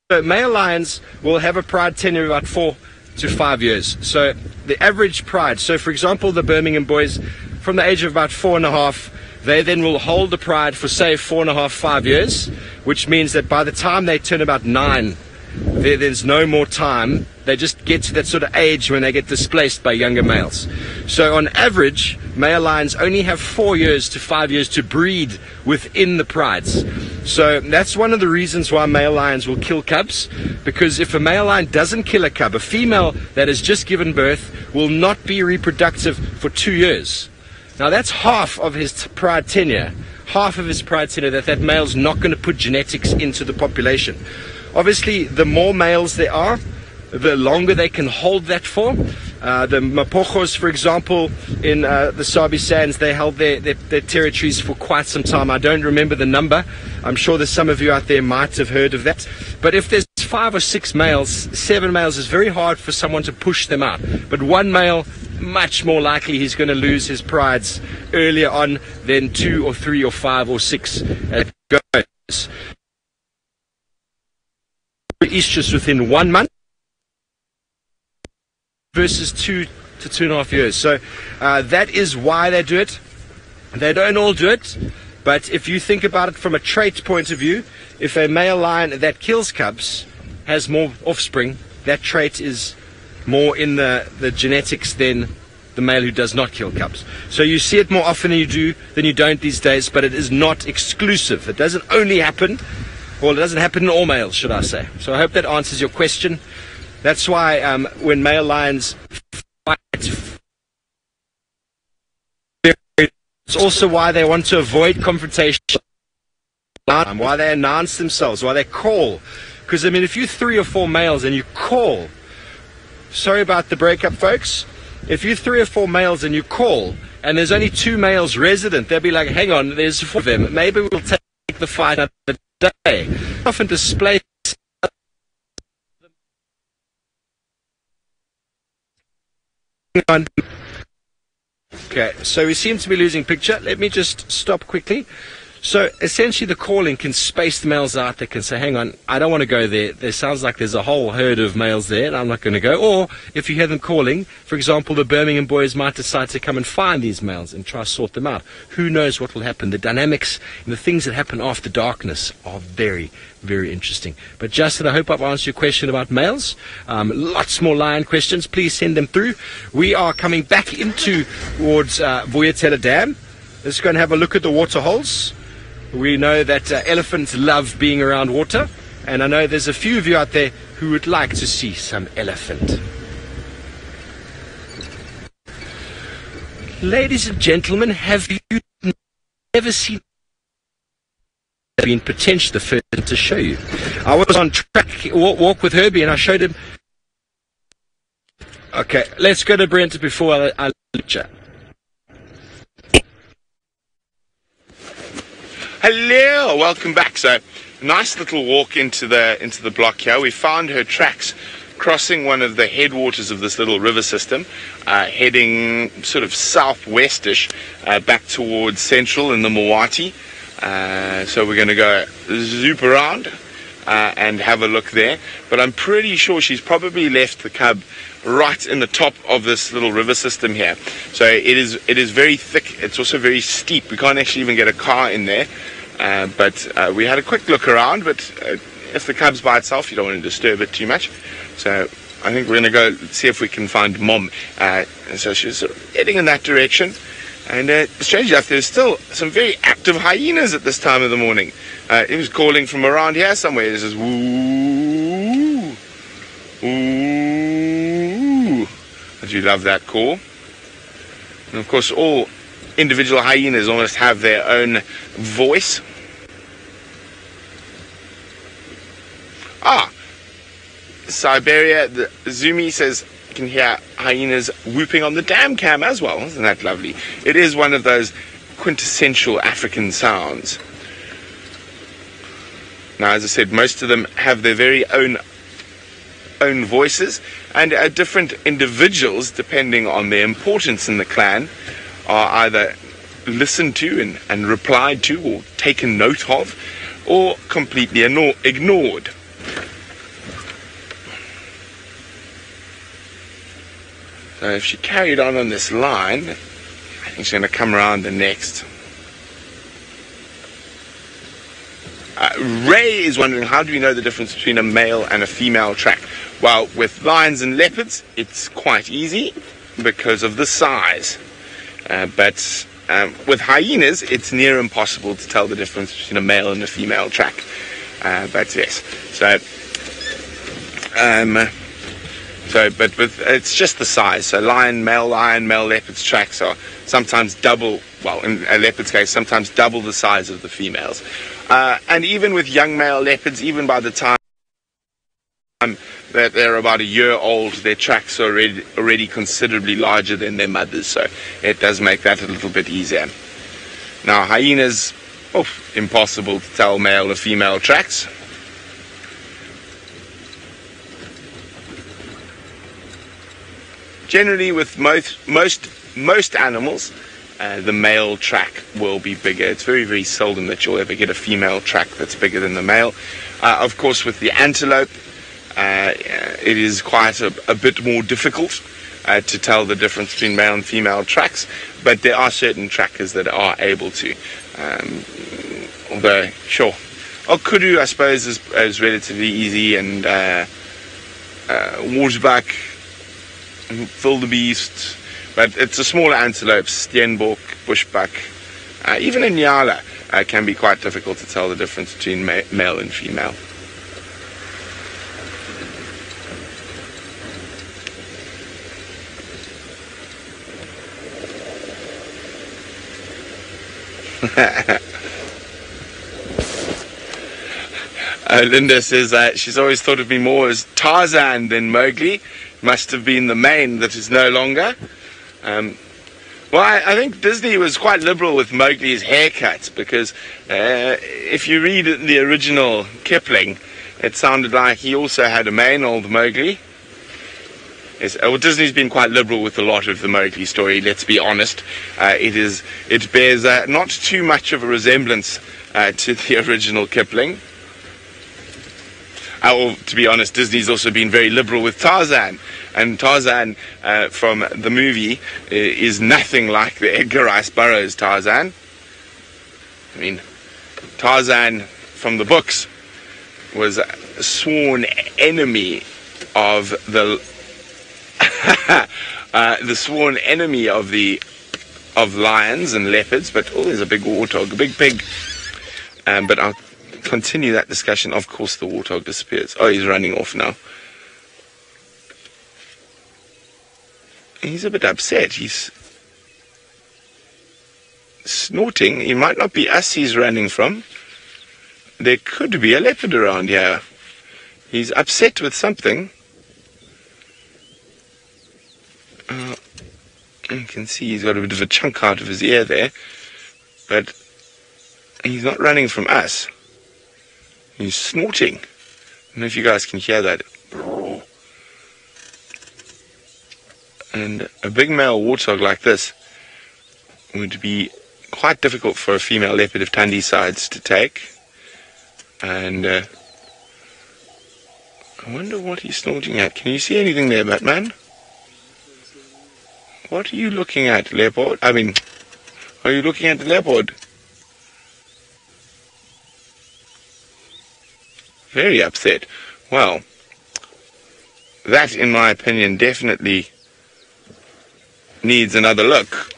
So male lions will have a pride tenure of about 4 to 5 years. So the average pride, so for example the Birmingham boys, from the age of about 4.5, they then will hold the pride for say 4.5, 5 years, which means that by the time they turn about 9, there's no more time. They just get to that sort of age when they get displaced by younger males. So on average, male lions only have 4 years to 5 years to breed within the prides. So that's one of the reasons why male lions will kill cubs, because if a male lion doesn't kill a cub, a female that has just given birth will not be reproductive for 2 years. Now that's half of his pride tenure, that male's not going to put genetics into the population. Obviously, the more males there are, the longer they can hold that for. The Mapojos, for example, in the Sabi sands, they held their territories for quite some time. I don't remember the number. I'm sure that some of you out there might have heard of that. But if there's 5 or 6 males, 7 males, it's very hard for someone to push them out. But one male, much more likely he's going to lose his prides earlier on than 2 or 3 or 5 or 6 as it goes. Estrus within 1 month versus 2 to 2.5 years. So that is why they do it. They don't all do it, but if you think about it from a trait point of view, if a male lion that kills cubs has more offspring, that trait is more in the genetics than the male who does not kill cubs. So you see it more often than you don't these days, but it is not exclusive. It doesn't only happen. Well, it doesn't happen in all males, should I say. So I hope that answers your question. That's why when male lions fight, it's also why they want to avoid confrontation, why they announce themselves, why they call. Because, I mean, if you're 3 or 4 males and you call, sorry about the breakup, folks. If you're 3 or 4 males and you call, and there's only 2 males resident, they'll be like, hang on, there's 4 of them. Maybe we'll take the fight another day. Often display. Okay, so we seem to be losing picture. Let me just stop quickly. So essentially the calling can space the males out. They can say, hang on, I don't want to go there. There sounds like there's a whole herd of males there and I'm not going to go. Or if you hear them calling, for example, the Birmingham boys might decide to come and find these males and try to sort them out. Who knows what will happen? The dynamics and the things that happen after darkness are very, very interesting. But Justin, I hope I've answered your question about males. Lots more lion questions. Please send them through. We are coming back towards Vuyatela Dam. Let's go and have a look at the water holes. We know that elephants love being around water, and I know there's a few of you out there who would like to see some elephant. Ladies and gentlemen, have you never seen been potentially the first to show you? I was on track walk with Herbie and I showed him. Okay, let's go to Brent before I lecture. Hello, welcome back. So, nice little walk into the block here. We found her tracks crossing one of the headwaters of this little river system, heading sort of southwestish back towards central in the Mawati. So we're going to go zoop around and have a look there. But I'm pretty sure she's probably left the cub right in the top of this little river system here. So it is very thick. It's also very steep. We can't actually even get a car in there. But we had a quick look around. But if the cub's by itself, you don't want to disturb it too much. So I think we're going to go see if we can find Mom. So she's sort of heading in that direction. And strangely enough, there's still some very active hyenas at this time of the morning. It was calling from around here somewhere. It says, woo, woo. I do love that call. And of course, all individual hyenas almost have their own voice. Siberia, the Zumi says you can hear hyenas whooping on the dam cam as well. Isn't that lovely? It is one of those quintessential African sounds. Now, as I said, most of them have their very own voices, and different individuals, depending on their importance in the clan, are either listened to and replied to or taken note of, or completely ignored. So if she carried on this line, I think she's going to come around the next. Ray is wondering, how do we know the difference between a male and a female track? Well, with lions and leopards, it's quite easy because of the size. But with hyenas, it's near impossible to tell the difference between a male and a female track. But yes, but it's just the size. So lion, male leopard's tracks are sometimes double, well, in a leopard's case, sometimes double the size of the females. And even with young male leopards, even by the time that they're about a year old, their tracks are already considerably larger than their mothers. So it does make that a little bit easier. Now, hyenas, impossible to tell male or female tracks. Generally, with most animals, the male track will be bigger. It's very, very seldom that you'll ever get a female track that's bigger than the male. Of course, with the antelope, it is quite a bit more difficult to tell the difference between male and female tracks, but there are certain trackers that are able to. Although, sure, kudu, I suppose, is relatively easy, and waterbuck, wildebeest, but it's a smaller antelope, steenbok, bushbuck, even a nyala can be quite difficult to tell the difference between male and female. Linda says she's always thought of me more as Tarzan than Mowgli. Must have been the mane that is no longer. Well, I think Disney was quite liberal with Mowgli's haircut, because if you read the original Kipling, it sounded like he also had a mane, old Mowgli. Yes, well, Disney's been quite liberal with a lot of the Mowgli story, let's be honest. It bears not too much of a resemblance to the original Kipling. Or, to be honest, Disney's also been very liberal with Tarzan. And Tarzan from the movie is nothing like the Edgar Rice Burroughs Tarzan. I mean, Tarzan from the books was a sworn enemy of the sworn enemy of lions and leopards. But there's a big warthog, a big pig. But I'll continue that discussion. Of course, the warthog disappears. Oh, he's running off now. He's a bit upset. He's snorting. It might not be us he's running from. There could be a leopard around here. He's upset with something. You can see he's got a bit of a chunk out of his ear there. But he's not running from us. He's snorting. I don't know if you guys can hear that. And a big male warthog like this would be quite difficult for a female leopard of Tandy size to take. And I wonder what he's snorting at. Can you see anything there, Batman? What are you looking at, Leopard? I mean, are you looking at the leopard? Very upset. Well, that, in my opinion, definitely needs another look.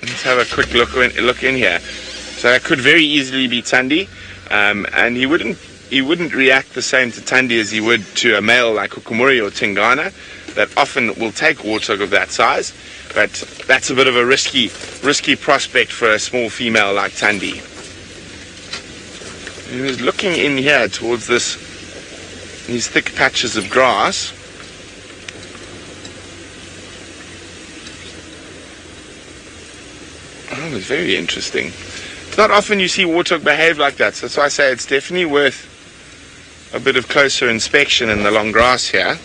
Let's have a quick look in here. So that could very easily be Tandy, and he wouldn't react the same to Tandy as he would to a male like Hukumuri or Tingana that often will take warthog of that size. But that's a bit of a risky prospect for a small female like Tandy. He was looking in here towards these thick patches of grass. Oh, it's very interesting. It's not often you see warthog behave like that, so that's why I say it's definitely worth a bit of closer inspection in the long grass here.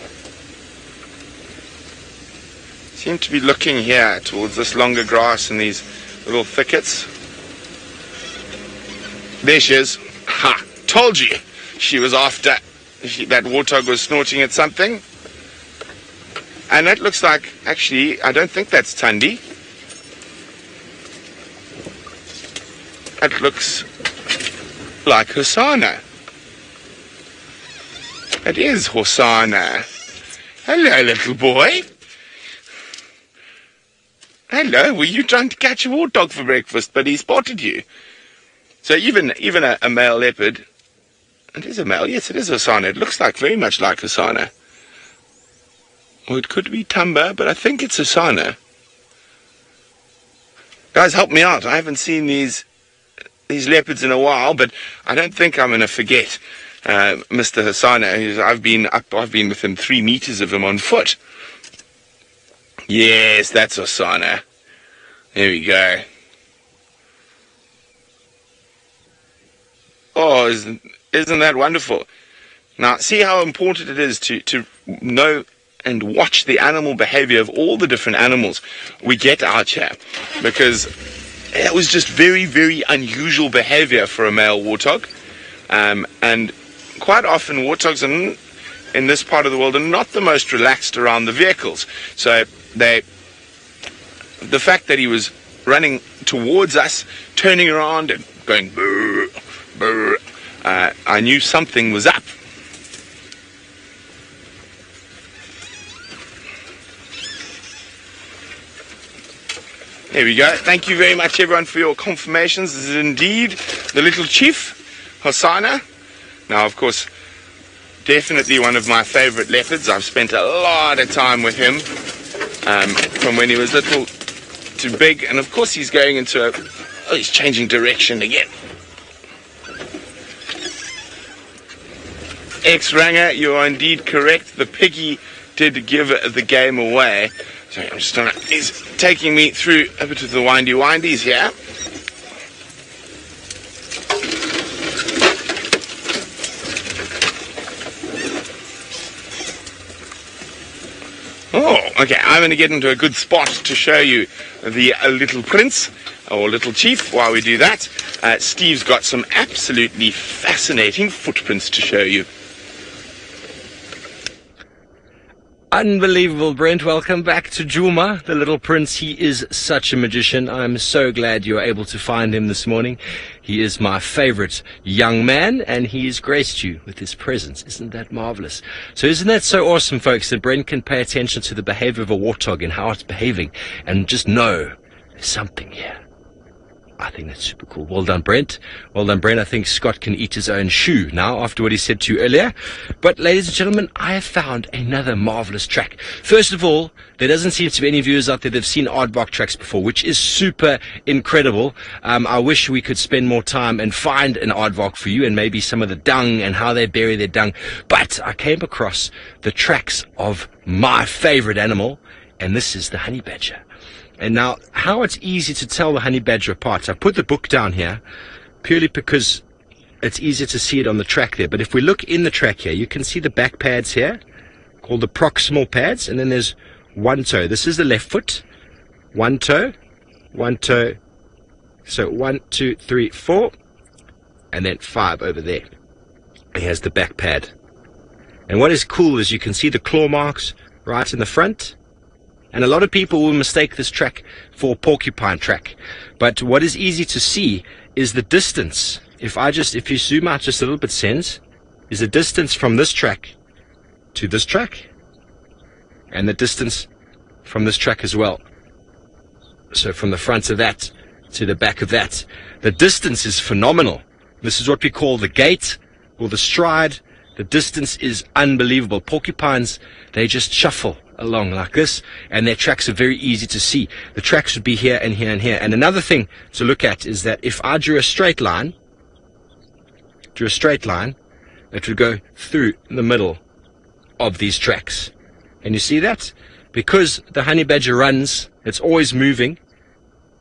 Seem to be looking here towards this longer grass and these little thickets. There she is. Ha! Told you she was after. That warthog was snorting at something. And that looks like, actually, I don't think that's Tandy. That looks like Hosana. It is Hosana. Hello, little boy. Hello, were you trying to catch a warthog for breakfast, but he spotted you? So even a male leopard, it is a male, yes, it is Hosana. It looks like very much like Hosana. Or it could be Tumba, but I think it's Hosana. Guys, help me out. I haven't seen these leopards in a while, but I don't think I'm going to forget Mr. Hosana. I've been within 3 meters of him on foot. Yes, that's Hosana. There we go. Oh, isn't that wonderful? Now, see how important it is to know and watch the animal behavior of all the different animals we get out here, because it was just very, very unusual behavior for a male warthog, and quite often warthogs in this part of the world are not the most relaxed around the vehicles. So the fact that he was running towards us, turning around and going brr, brr, I knew something was up. There we go. Thank you very much, everyone, for your confirmations. This is indeed the little chief, Hosana. Now, of course, definitely one of my favorite leopards. I've spent a lot of time with him from when he was little to big. And, of course, he's going into he's changing direction again. X-Ranger, you are indeed correct. The piggy did give the game away. Sorry, I'm just trying to... He's taking me through a bit of the windies here. Oh, okay, I'm going to get into a good spot to show you the little prince, or little chief, while we do that. Steve's got some absolutely fascinating footprints to show you. Unbelievable, Brent. Welcome back to Djuma, the little prince. He is such a magician. I'm so glad you were able to find him this morning. He is my favorite young man, and he has graced you with his presence. Isn't that marvelous? So isn't that so awesome, folks, that Brent can pay attention to the behavior of a warthog and how it's behaving and just know there's something here. I think that's super cool. Well done, Brent. Well done, Brent. I think Scott can eat his own shoe now after what he said to you earlier. But, ladies and gentlemen, I have found another marvelous track. First of all, there doesn't seem to be any viewers out there that have seen aardvark tracks before, which is super incredible. I wish we could spend more time and find an aardvark for you and maybe some of the dung and how they bury their dung. But I came across the tracks of my favorite animal, and this is the honey badger. And now, how it's easy to tell the honey badger apart. I put the book down here purely because it's easier to see it on the track there. But if we look in the track here, you can see the back pads here, called the proximal pads, and then there's one toe. This is the left foot. One toe, one toe. So 1, 2, 3, 4, and then 5 over there. He has the back pad. And what is cool is you can see the claw marks right in the front. And a lot of people will mistake this track for porcupine track. But what is easy to see is the distance. If you zoom out just a little bit, Sense, is the distance from this track to this track. And the distance from this track as well. So from the front of that to the back of that. The distance is phenomenal. This is what we call the gait or the stride. The distance is unbelievable. Porcupines, they just shuffle along like this, and their tracks are very easy to see. The tracks would be here and here and here. And another thing to look at is that if I drew a straight line, it would go through the middle of these tracks. And you see that? Because the honey badger runs, it's always moving,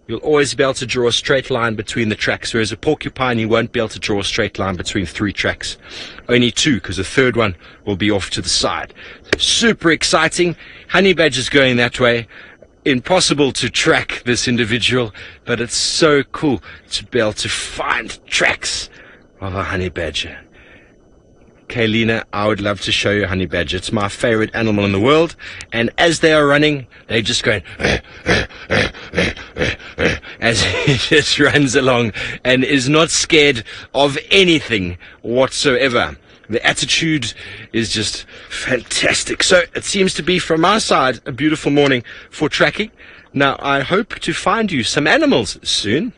you'll always be able to draw a straight line between the tracks, whereas a porcupine, you won't be able to draw a straight line between 3 tracks. Only 2, because the third one will be off to the side. Super exciting. Honey badger's going that way. Impossible to track this individual, but it's so cool to be able to find tracks of a honey badger. Kaylina, I would love to show you a honey badger. It's my favorite animal in the world. And as they are running, they're just going as he just runs along and is not scared of anything whatsoever. The attitude is just fantastic. So it seems to be, from our side, a beautiful morning for tracking. Now, I hope to find you some animals soon.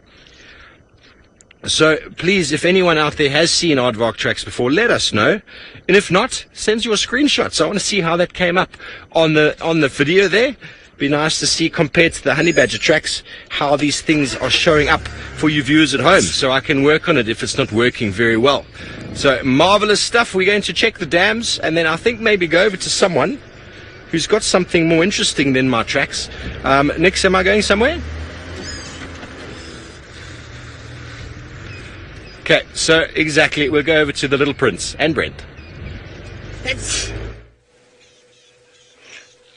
So please, if anyone out there has seen aardvark tracks before, let us know. And if not, send your screenshots. I want to see how that came up on the video there. Be nice to see, compared to the honey badger tracks, how these things are showing up for you viewers at home, so I can work on it if it's not working very well. So marvelous stuff. We're going to check the dams, and then I think maybe go over to someone who's got something more interesting than my tracks. Nix, am I going somewhere? Okay, so exactly, we'll go over to the Little Prince and Brent.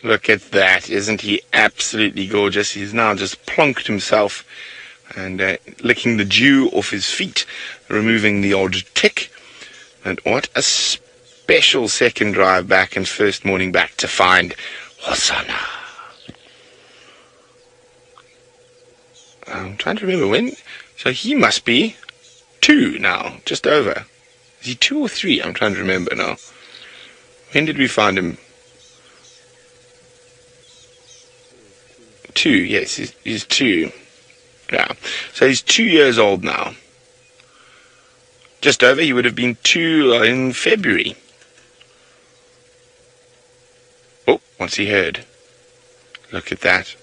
Look at that. Isn't he absolutely gorgeous? He's now just plonked himself and licking the dew off his feet, removing the odd tick. And what a special second drive back and first morning back to find Hosana. I'm trying to remember when. So he must be 2 now, just over. Is he 2 or 3? I'm trying to remember now. When did we find him? 2, yes, he's 2. Yeah, so he's 2 years old now. Just over. He would have been 2 in February. Oh, what's he heard? Look at that.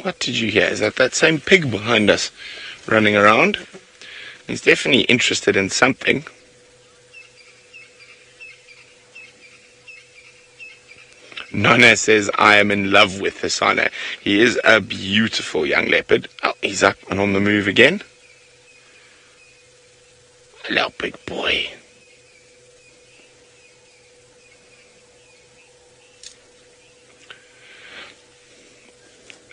What did you hear? Is that same pig behind us running around? He's definitely interested in something. Nana says, I am in love with Hosana. He is a beautiful young leopard. Oh, he's up and on the move again. Hello, big boy.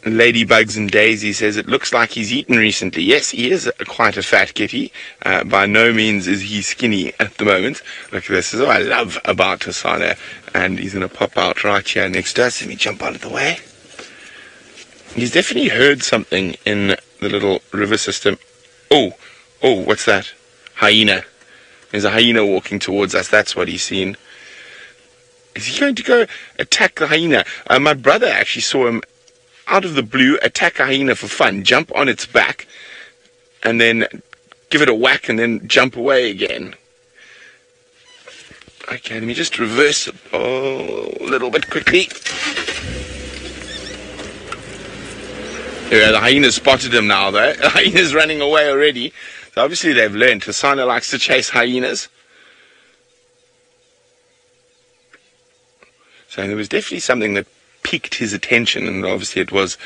Ladybugs and Daisy says it looks like he's eaten recently. Yes, he is quite a fat kitty. By no means is he skinny at the moment. Look at this. This is what I love about Hosana. And he's going to pop out right here next to us. Let me jump out of the way. He's definitely heard something in the little river system. Oh, what's that? Hyena. There's a hyena walking towards us. That's what he's seen. Is he going to go attack the hyena? My brother actually saw him out of the blue attack a hyena for fun, jump on its back, and then give it a whack and then jump away again. Okay, let me just reverse it a little bit quickly. Yeah, the hyena spotted him now, though. The hyena's running away already. So obviously they've learned. Hosana likes to chase hyenas. So there was definitely something that piqued his attention, and obviously it was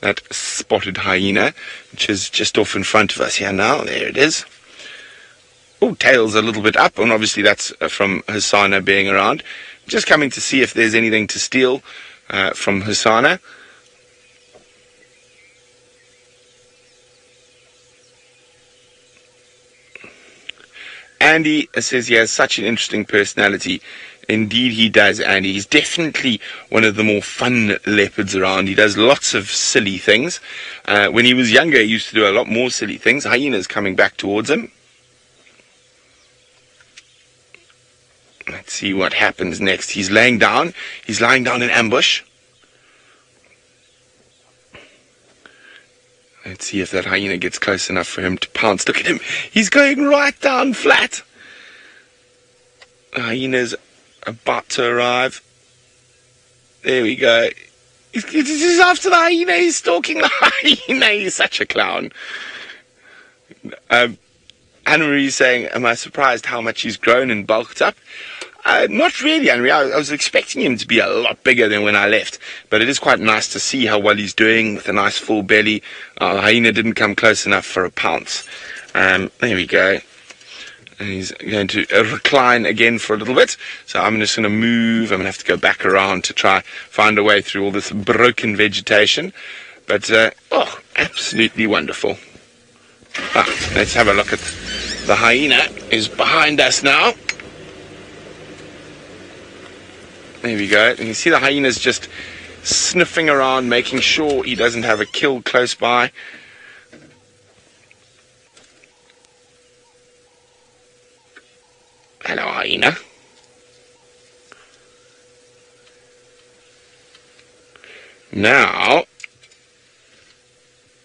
that spotted hyena, which is just off in front of us here now. There it is. Oh, tail's a little bit up, and obviously that's from Hosana being around. Just coming to see if there's anything to steal from Hosana. Andy says he has such an interesting personality. Indeed he does, Andy. He's definitely one of the more fun leopards around. He does lots of silly things. When he was younger, he used to do a lot more silly things. Hyena's coming back towards him. Let's see what happens next. He's laying down. He's lying down in ambush. Let's see if that hyena gets close enough for him to pounce. Look at him. He's going right down flat. The hyena's about to arrive. There we go. He's after the hyena. He's stalking the hyena. He's such a clown. Anne-Marie's saying, am I surprised how much he's grown and bulked up? Not really, Anne-Marie. I was expecting him to be a lot bigger than when I left. But it is quite nice to see how well he's doing with a nice full belly. The hyena didn't come close enough for a pounce. There we go. And he's going to recline again for a little bit. So I'm just going to move. I'm going to have to go back around to try find a way through all this broken vegetation. But, oh, absolutely wonderful. Let's have a look at the hyena is behind us now. There we go. And you see the hyena's just sniffing around, making sure he doesn't have a kill close by. Hello, hyena. Now,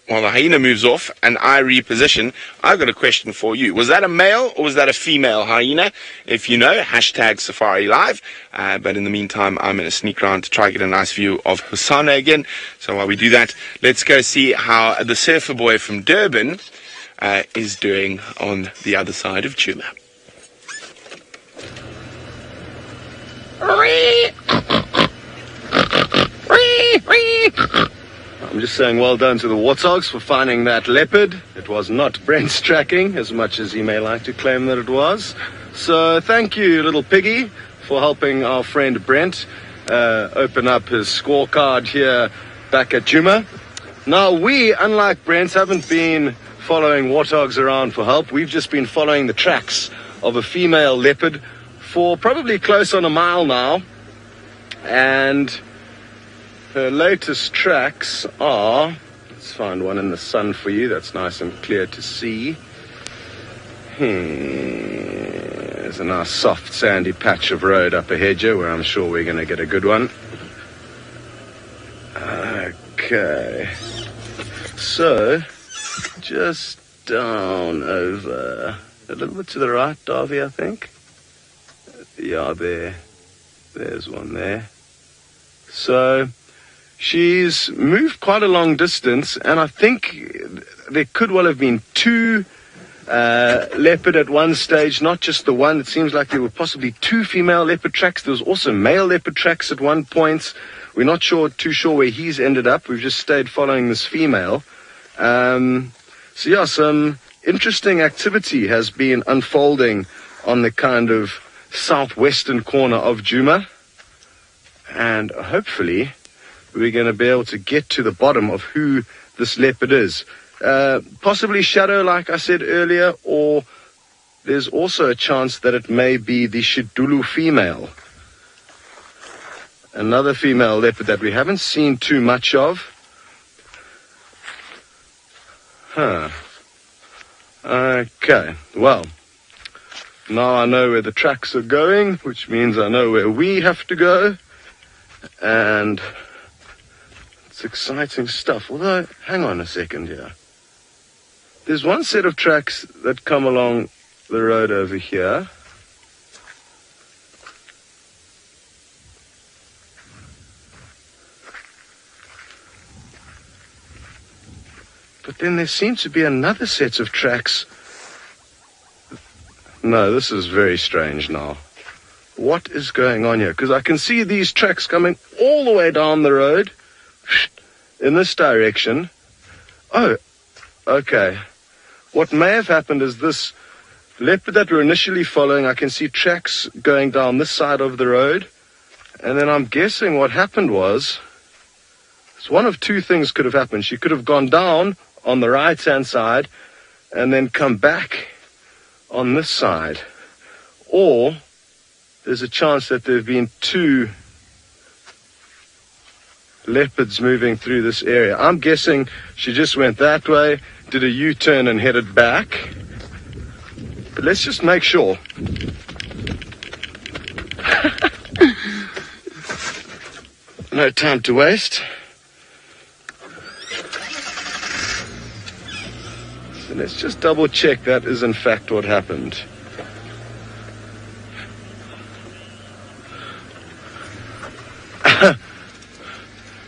while the hyena moves off and I reposition, I've got a question for you. Was that a male or was that a female hyena? If you know, hashtag Safari Live. But in the meantime, I'm going to sneak around to try to get a nice view of Hosana again. So while we do that, let's go see how the surfer boy from Durban is doing on the other side of Djuma. I'm just saying well done to the warthogs for finding that leopard. It was not Brent's tracking, as much as he may like to claim that it was. So thank you, little piggy, for helping our friend Brent open up his scorecard here back at Djuma. Now we, unlike Brent, haven't been following warthogs around for help. We've just been following the tracks of a female leopard for probably close on a mile now. And her latest tracks are, let's find one in the sun for you that's nice and clear to see. There's a nice soft sandy patch of road up ahead here where I'm sure we're going to get a good one. Okay. So, just down over, a little bit to the right, Davy, I think. Yeah, there's one there. So, she's moved quite a long distance, and I think there could well have been two leopard at one stage, not just the one. It seems like there were possibly two female leopard tracks. There was also male leopard tracks at one point. We're not too sure where he's ended up. We've just stayed following this female. So yeah, some interesting activity has been unfolding on the kind of southwestern corner of Djuma. And hopefully we're going to be able to get to the bottom of who this leopard is. Possibly shadow, like I said earlier, or there's also a chance that it may be the Shidulu female. Another female leopard that we haven't seen too much of. Okay, well, now I know where the tracks are going, which means I know where we have to go. And it's exciting stuff. Although, hang on a second here. There's one set of tracks that come along the road over here. But then there seems to be another set of tracks. No, this is very strange now. What is going on here? Because I can see these tracks coming all the way down the road in this direction. Oh, okay. What may have happened is this leopard that we're initially following, I can see tracks going down this side of the road. And then I'm guessing what happened was, one of two things could have happened. She could have gone down on the right-hand side and then come back on this side. Or there's a chance that there have been two leopards moving through this area. I'm guessing she just went that way, did a U-turn and headed back. But let's just make sure. No time to waste. So let's just double check that is in fact what happened.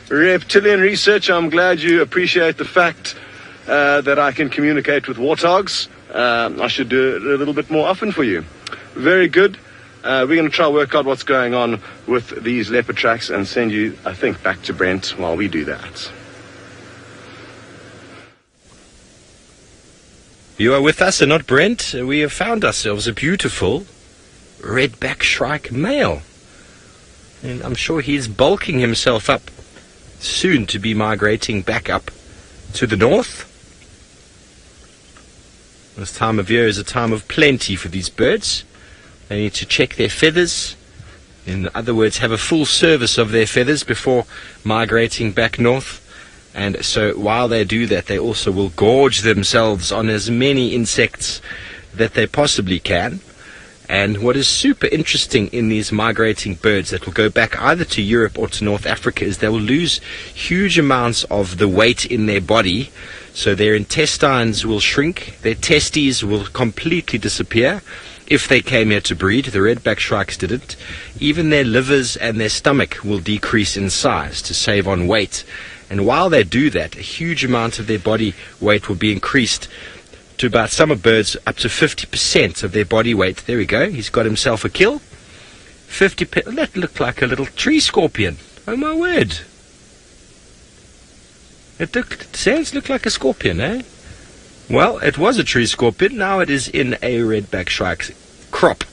Reptilian research, I'm glad you appreciate the fact that I can communicate with warthogs. I should do it a little bit more often for you. Very good. We're going to try to work out what's going on with these leopard tracks and send you, I think, back to Brent while we do that. You are with us and not Brent. We have found ourselves a beautiful redback shrike male. And I'm sure he's bulking himself up, soon to be migrating back up to the north. This time of year is a time of plenty for these birds. They need to check their feathers. In other words, have a full service of their feathers before migrating back north. And so while they do that, they also will gorge themselves on as many insects that they possibly can. And what is super interesting in these migrating birds that will go back either to Europe or to North Africa is they will lose huge amounts of the weight in their body. So their intestines will shrink, their testes will completely disappear. If they came here to breed, the redback shrikes didn't. Even their livers and their stomach will decrease in size to save on weight. And while they do that, a huge amount of their body weight will be increased to about, some of birds, up to 50% of their body weight. There we go. He's got himself a kill. That looked like a little tree scorpion. Oh my word. Sounds look like a scorpion, eh? Well, it was a tree scorpion. Now it is in a redback shrike's crop.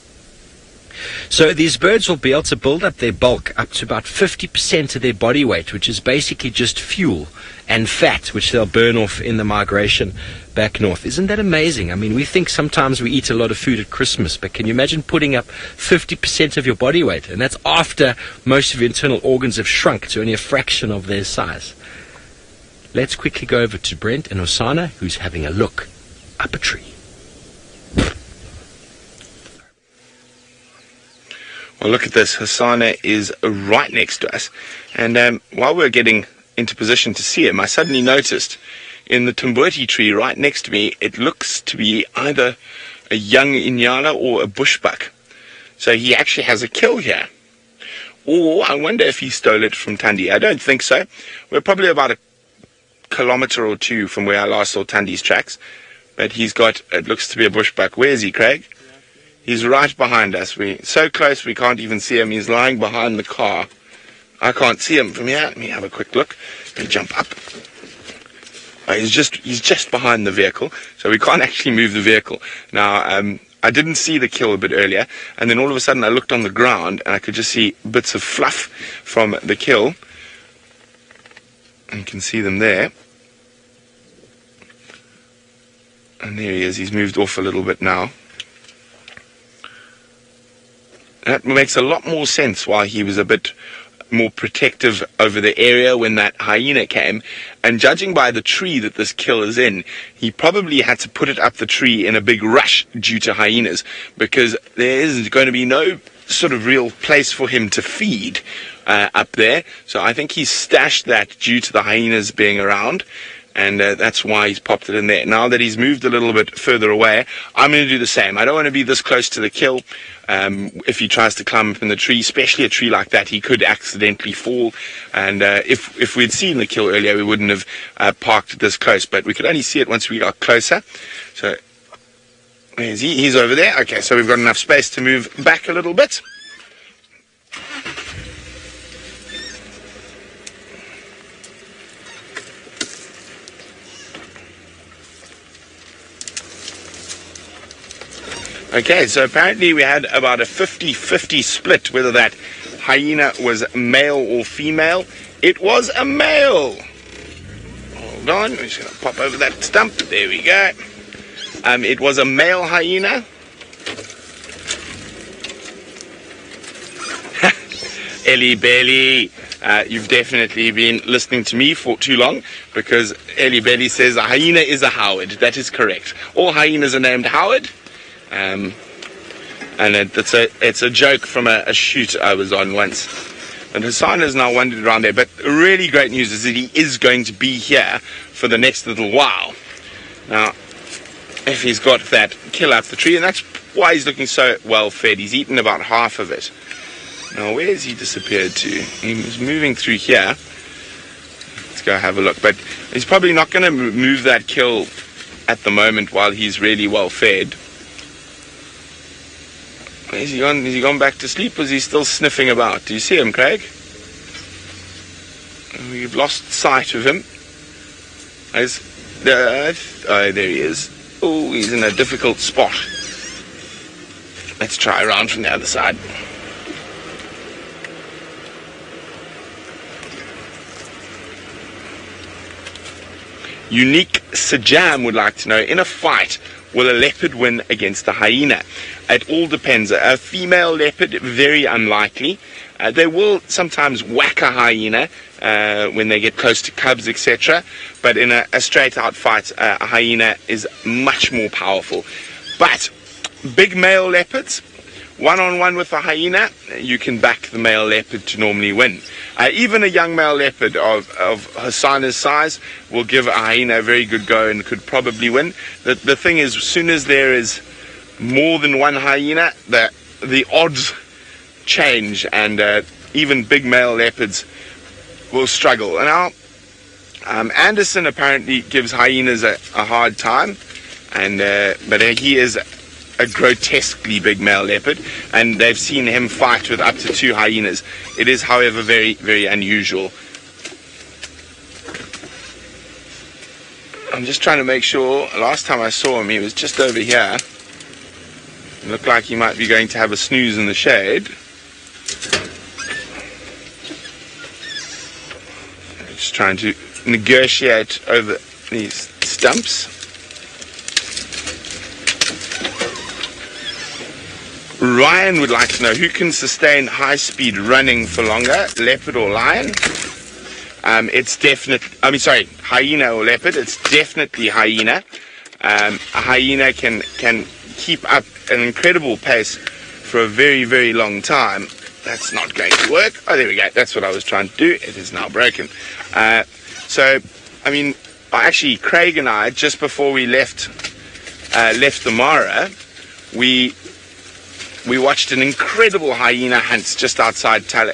So these birds will be able to build up their bulk up to about 50% of their body weight, which is basically just fuel and fat, which they'll burn off in the migration back north. Isn't that amazing? I mean, we think sometimes we eat a lot of food at Christmas, but can you imagine putting up 50% of your body weight? And that's after most of your internal organs have shrunk to only a fraction of their size. Let's quickly go over to Brent and Hosana, who's having a look up a tree. Well, look at this. Hosana is right next to us. And while we're getting into position to see him, I suddenly noticed in the Tumboti tree right next to me, it looks to be either a young Inyala or a bushbuck. So he actually has a kill here. Or I wonder if he stole it from Thandi. I don't think so. We're probably about a kilometer or two from where I last saw Thandi's tracks. But he's got, it looks to be a bushbuck. Where is he, Craig? He's right behind us. We're so close we can't even see him. He's lying behind the car. I can't see him from here. Let me have a quick look. Let me jump up. Oh, he's just behind the vehicle, so we can't actually move the vehicle. Now, I didn't see the kill a bit earlier, and then all of a sudden I looked on the ground and I could just see bits of fluff from the kill. You can see them there. And there he is. He's moved off a little bit now. That makes a lot more sense why he was a bit more protective over the area when that hyena came. And judging by the tree that this kill is in, he probably had to put it up the tree in a big rush due to hyenas, because there is going to be no sort of real place for him to feed up there. So I think he stashed that due to the hyenas being around. And that's why he's popped it in there. Now that he's moved a little bit further away, I'm going to do the same. I don't want to be this close to the kill. If he tries to climb up in the tree, especially a tree like that, he could accidentally fall. And if we'd seen the kill earlier, we wouldn't have parked this close. But we could only see it once we got closer. So, where's he? He's over there. Okay, so we've got enough space to move back a little bit. Okay, so apparently we had about a 50-50 split whether that hyena was male or female. It was a male. Hold on, we're just going to pop over that stump. There we go. It was a male hyena. Ellie Belly, you've definitely been listening to me for too long, because Ellie Belly says a hyena is a Howard. That is correct. All hyenas are named Howard. And it's a joke from a shoot I was on once. And Hosana's now wandered around there. But really great news is that he is going to be here for the next little while. Now, if he's got that kill up the tree, and that's why he's looking so well fed. He's eaten about half of it. Now, where has he disappeared to? He was moving through here. Let's go have a look. But he's probably not going to move that kill at the moment while he's really well fed. Has he gone back to sleep, or is he still sniffing about? Do you see him, Craig? We've lost sight of him. Oh, there he is. Oh, he's in a difficult spot. Let's try around from the other side. Unique Sajam would like to know, in a fight, will a leopard win against a hyena? It all depends. A female leopard, very unlikely. They will sometimes whack a hyena when they get close to cubs, etc. But in a straight-out fight, a hyena is much more powerful. But big male leopards, one-on-one with a hyena, you can back the male leopard to normally win. Even a young male leopard of Hosana's size will give a hyena a very good go and could probably win. The thing is, as soon as there is more than one hyena, the odds change, and even big male leopards will struggle. And now, Anderson apparently gives hyenas a hard time, but he is a grotesquely big male leopard, and they've seen him fight with up to 2 hyenas. It is, however, very, very unusual. I'm just trying to make sure. Last time I saw him, he was just over here. It looked like he might be going to have a snooze in the shade. Just trying to negotiate over these stumps. Ryan would like to know, who can sustain high-speed running for longer, leopard or lion? It's definitely, hyena or leopard. It's definitely hyena. A hyena can keep up an incredible pace for a very, very long time. That's not going to work. Oh, there we go. That's what I was trying to do. It is now broken. Actually, Craig and I, just before we left the Mara, we watched an incredible hyena hunt just outside there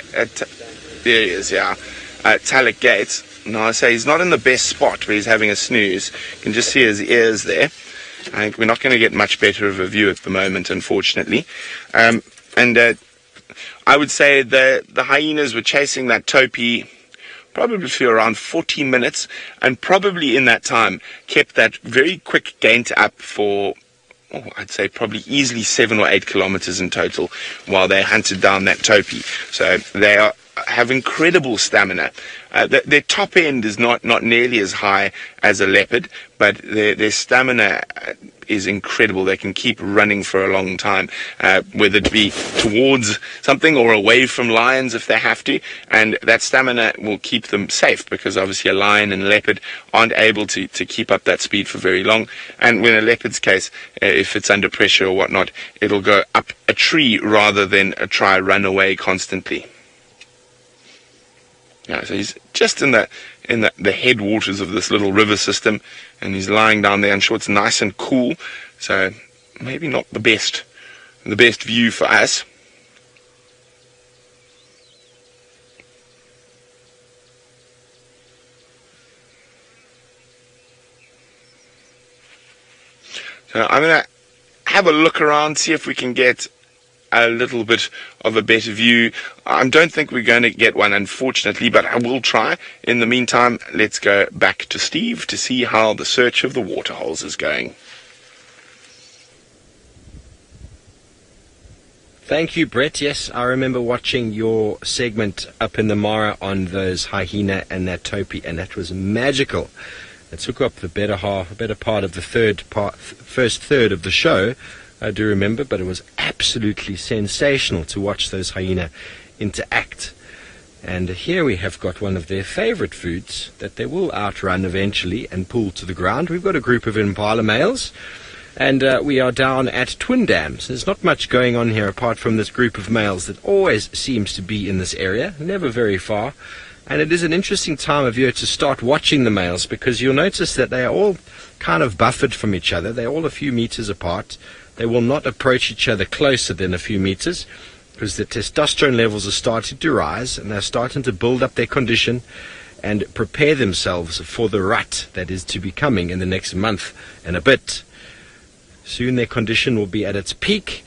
he is, yeah. Talek Gates. Now I say he's not in the best spot where he's having a snooze. You can just see his ears there. I think we're not going to get much better of a view at the moment, unfortunately. I would say the hyenas were chasing that topee probably for around 40 minutes, and probably in that time kept that very quick gait up for, I'd say probably easily 7 or 8 kilometers in total while they hunted down that topee. So they have incredible stamina. Their top end is not nearly as high as a leopard, but their stamina is incredible. They can keep running for a long time, whether it be towards something or away from lions if they have to, and that stamina will keep them safe, because obviously a lion and a leopard aren't able to keep up that speed for very long. And in a leopard's case, if it's under pressure or whatnot, it'll go up a tree rather than try run away constantly. Yeah, so he's just in the headwaters of this little river system, and he's lying down there. I'm sure it's nice and cool, so maybe not the best view for us. So I'm going to have a look around, see if we can get a little bit of a better view. I don't think we're going to get one, unfortunately, but I will try. In the meantime, let's go back to Steve to see how the search of the waterholes is going. Thank you, Brett. Yes, I remember watching your segment up in the Mara on those hyena and that topi, and that was magical. It took up the better part of the first third of the show, I do remember, but it was absolutely sensational to watch those hyena interact. And here we have got one of their favorite foods that they will outrun eventually and pull to the ground. We've got a group of impala males, and we are down at Twin Dams. There's not much going on here apart from this group of males that always seems to be in this area, never very far. And it is an interesting time of year to start watching the males, because you'll notice that they are all kind of buffered from each other. They're all a few meters apart. They will not approach each other closer than a few meters, because the testosterone levels are starting to rise, and they're starting to build up their condition and prepare themselves for the rut that is to be coming in the next month and a bit. Soon their condition will be at its peak,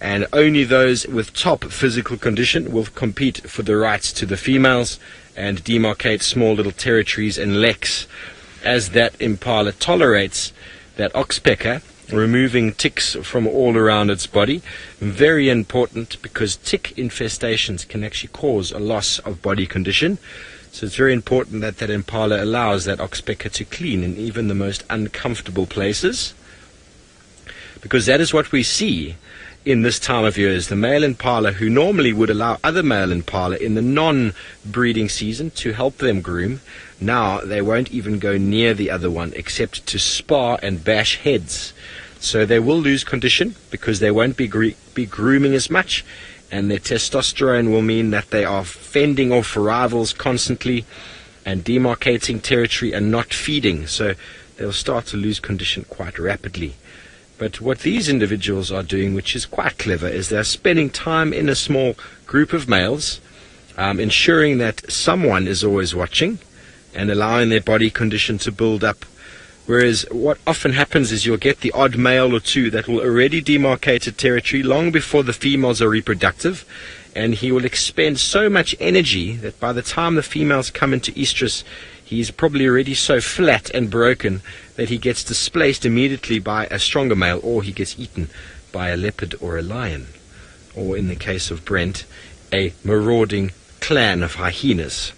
and only those with top physical condition will compete for the rights to the females and demarcate small little territories and leks, as that impala tolerates that oxpecker, removing ticks from all around its body. Very important, because tick infestations can actually cause a loss of body condition. So it's very important that that impala allows that oxpecker to clean in even the most uncomfortable places, because that is what we see in this time of year, is the male impala, who normally would allow other male impala in the non-breeding season to help them groom. Now they won't even go near the other one except to spar and bash heads. So they will lose condition because they won't be grooming as much, and their testosterone will mean that they are fending off rivals constantly and demarcating territory and not feeding. So they'll start to lose condition quite rapidly. But what these individuals are doing, which is quite clever, is they're spending time in a small group of males, ensuring that someone is always watching and allowing their body condition to build up. Whereas what often happens is you'll get the odd male or two that will already demarcate a territory long before the females are reproductive, and he will expend so much energy that by the time the females come into estrus, he's probably already so flat and broken that he gets displaced immediately by a stronger male, or he gets eaten by a leopard or a lion, or in the case of Brent, a marauding clan of hyenas.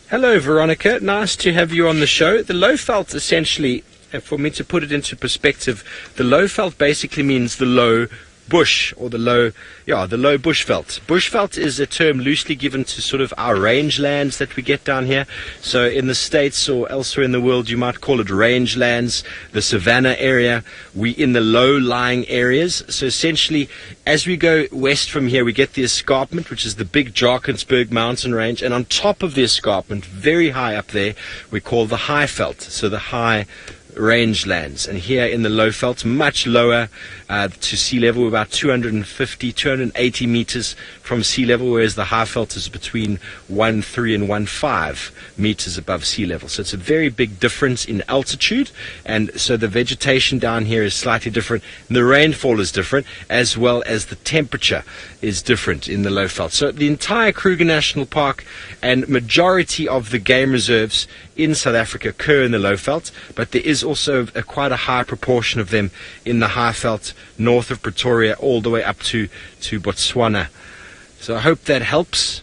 Hello, Veronica. Nice to have you on the show. The low felt, essentially, for me to put it into perspective, the low felt basically means the low bush, or the low bush veld. Bush veld is a term loosely given to sort of our rangelands that we get down here. So in the States or elsewhere in the world, you might call it rangelands, the savanna area. We in the low-lying areas. So essentially, as we go west from here, we get the escarpment, which is the big Drakensberg mountain range, and on top of the escarpment, very high up there, we call the high veld, so the high rangelands. And here in the low veld, much lower to sea level, about 250, 280 meters from sea level, whereas the high veld is between 1.3 and 1.5 meters above sea level. So it's a very big difference in altitude, and so the vegetation down here is slightly different, and the rainfall is different, as well as the temperature is different in the low veld. So the entire Kruger National Park and majority of the game reserves in South Africa occur in the low veld, but there is also quite a high proportion of them in the high veld north of Pretoria all the way up to Botswana. So I hope that helps.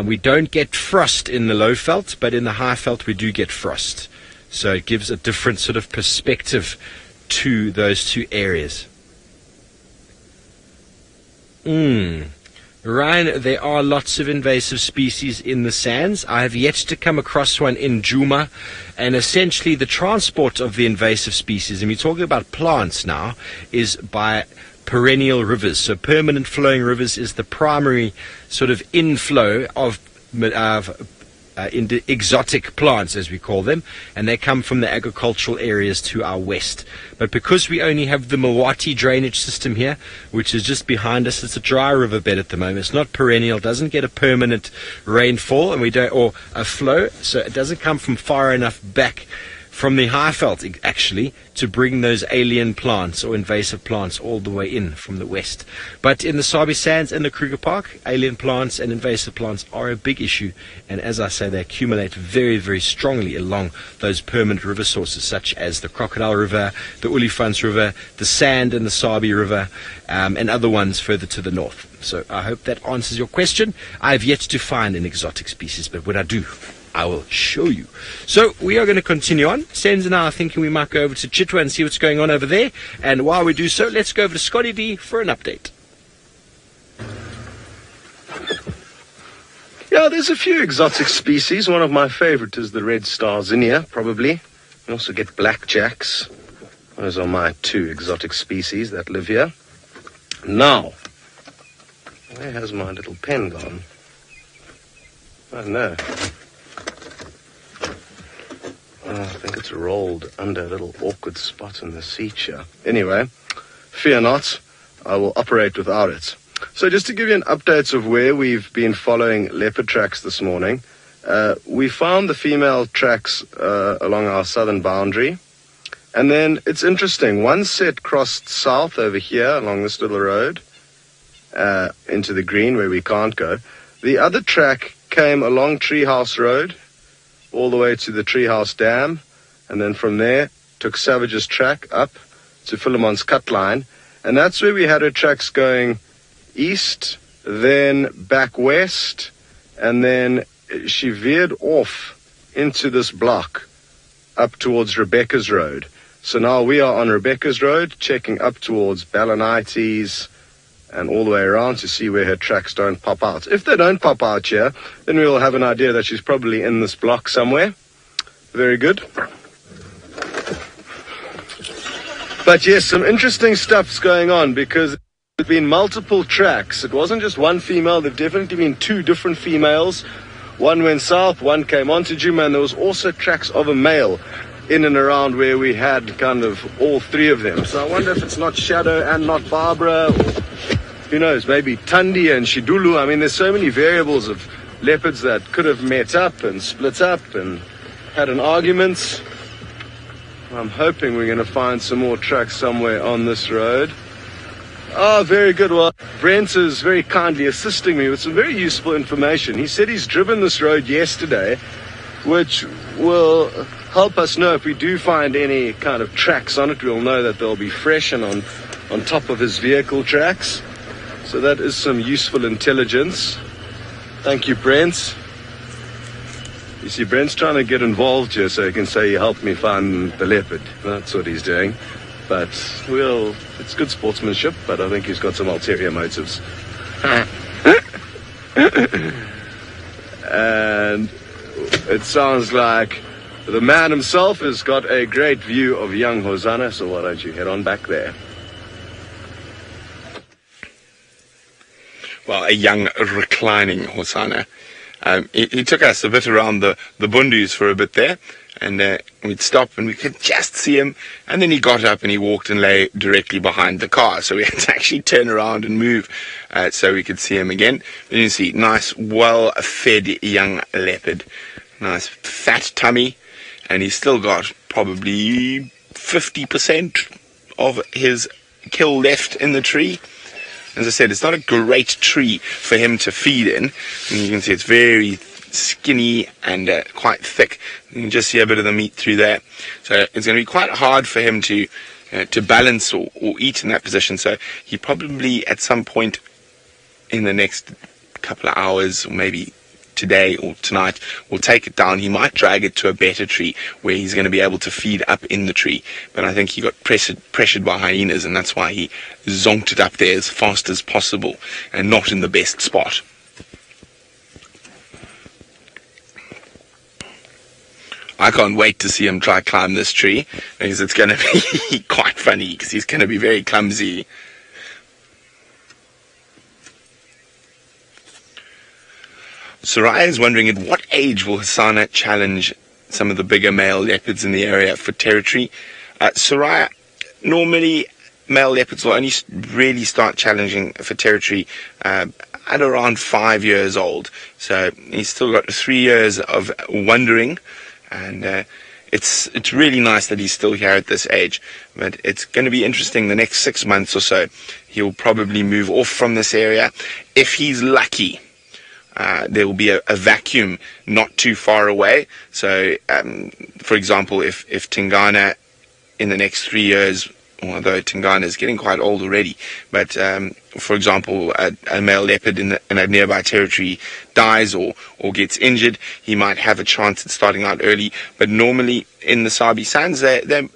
We don't get frost in the low veld, but in the high veld we do get frost. So it gives a different sort of perspective to those two areas. Ryan, there are lots of invasive species in the sands. I have yet to come across one in Djuma, and essentially the transport of the invasive species, and we're talking about plants now, is by perennial rivers. So permanent flowing rivers is the primary sort of inflow of exotic plants, as we call them, and they come from the agricultural areas to our west. But because we only have the Milwaukee drainage system here, which is just behind us, it's a dry riverbed at the moment. It's not perennial, doesn't get a permanent rainfall, and we don't, or a flow, so it doesn't come from far enough back from the Highveld, actually, to bring those alien plants or invasive plants all the way in from the west. But in the Sabi Sands and the Kruger Park, alien plants and invasive plants are a big issue, and as I say, they accumulate very, very strongly along those permanent river sources, such as the Crocodile River, the Olifants River, the Sand and the Sabi River, and other ones further to the north. So I hope that answers your question. I have yet to find an exotic species, but when I do, I will show you. So we are going to continue on. Sens and I are thinking we might go over to Chitwa and see what's going on over there. And while we do so, let's go over to Scotty D for an update. Yeah, there's a few exotic species. One of my favorite is the red star zinnia, probably. You also get blackjacks. Those are my two exotic species that live here. Now, where has my little pen gone? I don't know. I think it's rolled under a little awkward spot in the seat here. Anyway, fear not, I will operate without it. So just to give you an update of where we've been following leopard tracks this morning, we found the female tracks along our southern boundary. And then it's interesting, one set crossed south over here along this little road into the green where we can't go. The other track came along Treehouse Road all the way to the Treehouse Dam, and then from there took Savage's track up to Philemon's Cut Line, and that's where we had her tracks going east, then back west, and then she veered off into this block up towards Rebecca's Road. So now we are on Rebecca's Road, checking up towards Ballinites and all the way around to see where her tracks don't pop out. If they don't pop out here, then we will have an idea that she's probably in this block somewhere. Very good. But yes, some interesting stuff's going on because there's been multiple tracks. It wasn't just one female, there've definitely been two different females. One went south, one came onto Djuma, and there was also tracks of a male in and around where we had kind of all three of them. So I wonder if it's not Shadow and not Barbara, or who knows, maybe Tundi and Shidulu. I mean, there's so many variables of leopards that could have met up and split up and had an argument. I'm hoping we're going to find some more tracks somewhere on this road. Oh, very good. Well, Brent is very kindly assisting me with some very useful information. He said he's driven this road yesterday, which will help us know if we do find any kind of tracks on it. We'll know that they'll be fresh and on top of his vehicle tracks. So that is some useful intelligence. Thank you, Brent. You see, Brent's trying to get involved here so he can say he helped me find the leopard. That's what he's doing. But, well, it's good sportsmanship, but I think he's got some ulterior motives. And it sounds like the man himself has got a great view of young Hosana, so why don't you head on back there? Well, a young reclining Hosana. He took us a bit around the bundus for a bit there, and we'd stop and we could just see him, and then he got up and he walked and lay directly behind the car, so we had to actually turn around and move so we could see him again. And you see, nice, well-fed young leopard, nice fat tummy, and he's still got probably 50% of his kill left in the tree. As I said, it's not a great tree for him to feed in. And you can see it's very skinny and quite thick. You can just see a bit of the meat through there. So it's going to be quite hard for him to balance or eat in that position. So he probably at some point in the next couple of hours, or maybe today or tonight, will take it down. He might drag it to a better tree where he's going to be able to feed up in the tree. But I think he got pressured by hyenas, and that's why he zonked it up there as fast as possible and not in the best spot. I can't wait to see him try climb this tree, because it's going to be quite funny, because he's going to be very clumsy. Soraya is wondering, at what age will Hosana challenge some of the bigger male leopards in the area for territory? Soraya, normally male leopards will only really start challenging for territory at around 5 years old. So he's still got 3 years of wandering, and it's really nice that he's still here at this age, but it's going to be interesting the next 6 months or so. He'll probably move off from this area. If he's lucky, there will be a vacuum not too far away. So, for example, if Tingana in the next 3 years, although Tingana is getting quite old already, but for example, a male leopard in a nearby territory dies or gets injured, he might have a chance at starting out early. But normally in the Sabi sands, they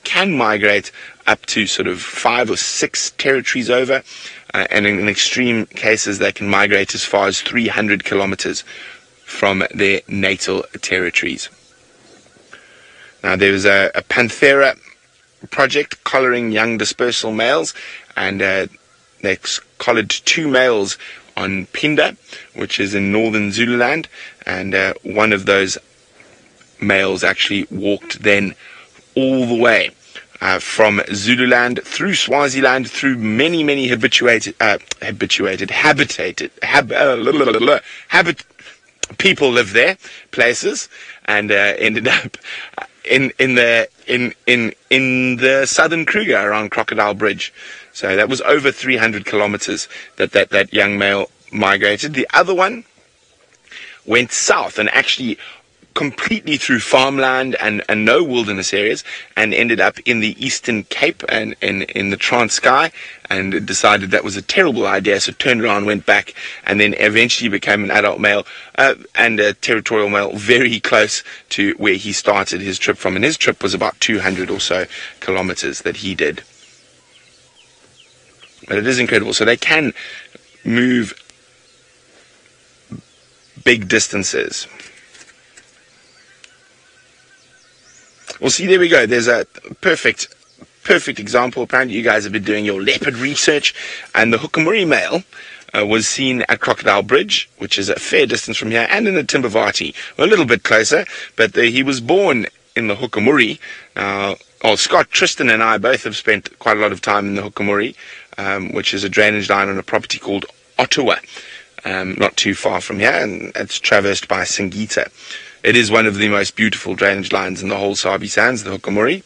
can migrate up to sort of 5 or 6 territories over, and in extreme cases they can migrate as far as 300 kilometers from their natal territories. Now there was a Panthera project collaring young dispersal males, and they collared 2 males on Pinda, which is in northern Zululand, and one of those males actually walked then all the way from Zululand through Swaziland, through many people live there, places, and ended up in the southern Kruger around Crocodile Bridge. So that was over 300 kilometers that young male migrated. The other one went south and actually completely through farmland and no wilderness areas, and ended up in the Eastern Cape and in the Transkei, and decided that was a terrible idea, so turned around, went back, and then eventually became an adult male and a territorial male very close to where he started his trip from. And his trip was about 200 or so kilometers that he did. But it is incredible. So they can move big distances. Well, see, there we go. There's a perfect example. Apparently you guys have been doing your leopard research, and the Hukamuri male was seen at Crocodile Bridge, which is a fair distance from here, and in the Timbavati, a little bit closer, but he was born in the Hukamuri. Scott, Tristan and I both have spent quite a lot of time in the Hukamuri, which is a drainage line on a property called Ottawa, not too far from here, and it's traversed by Singita. It is one of the most beautiful drainage lines in the whole Sabi Sands, the Hukamuri.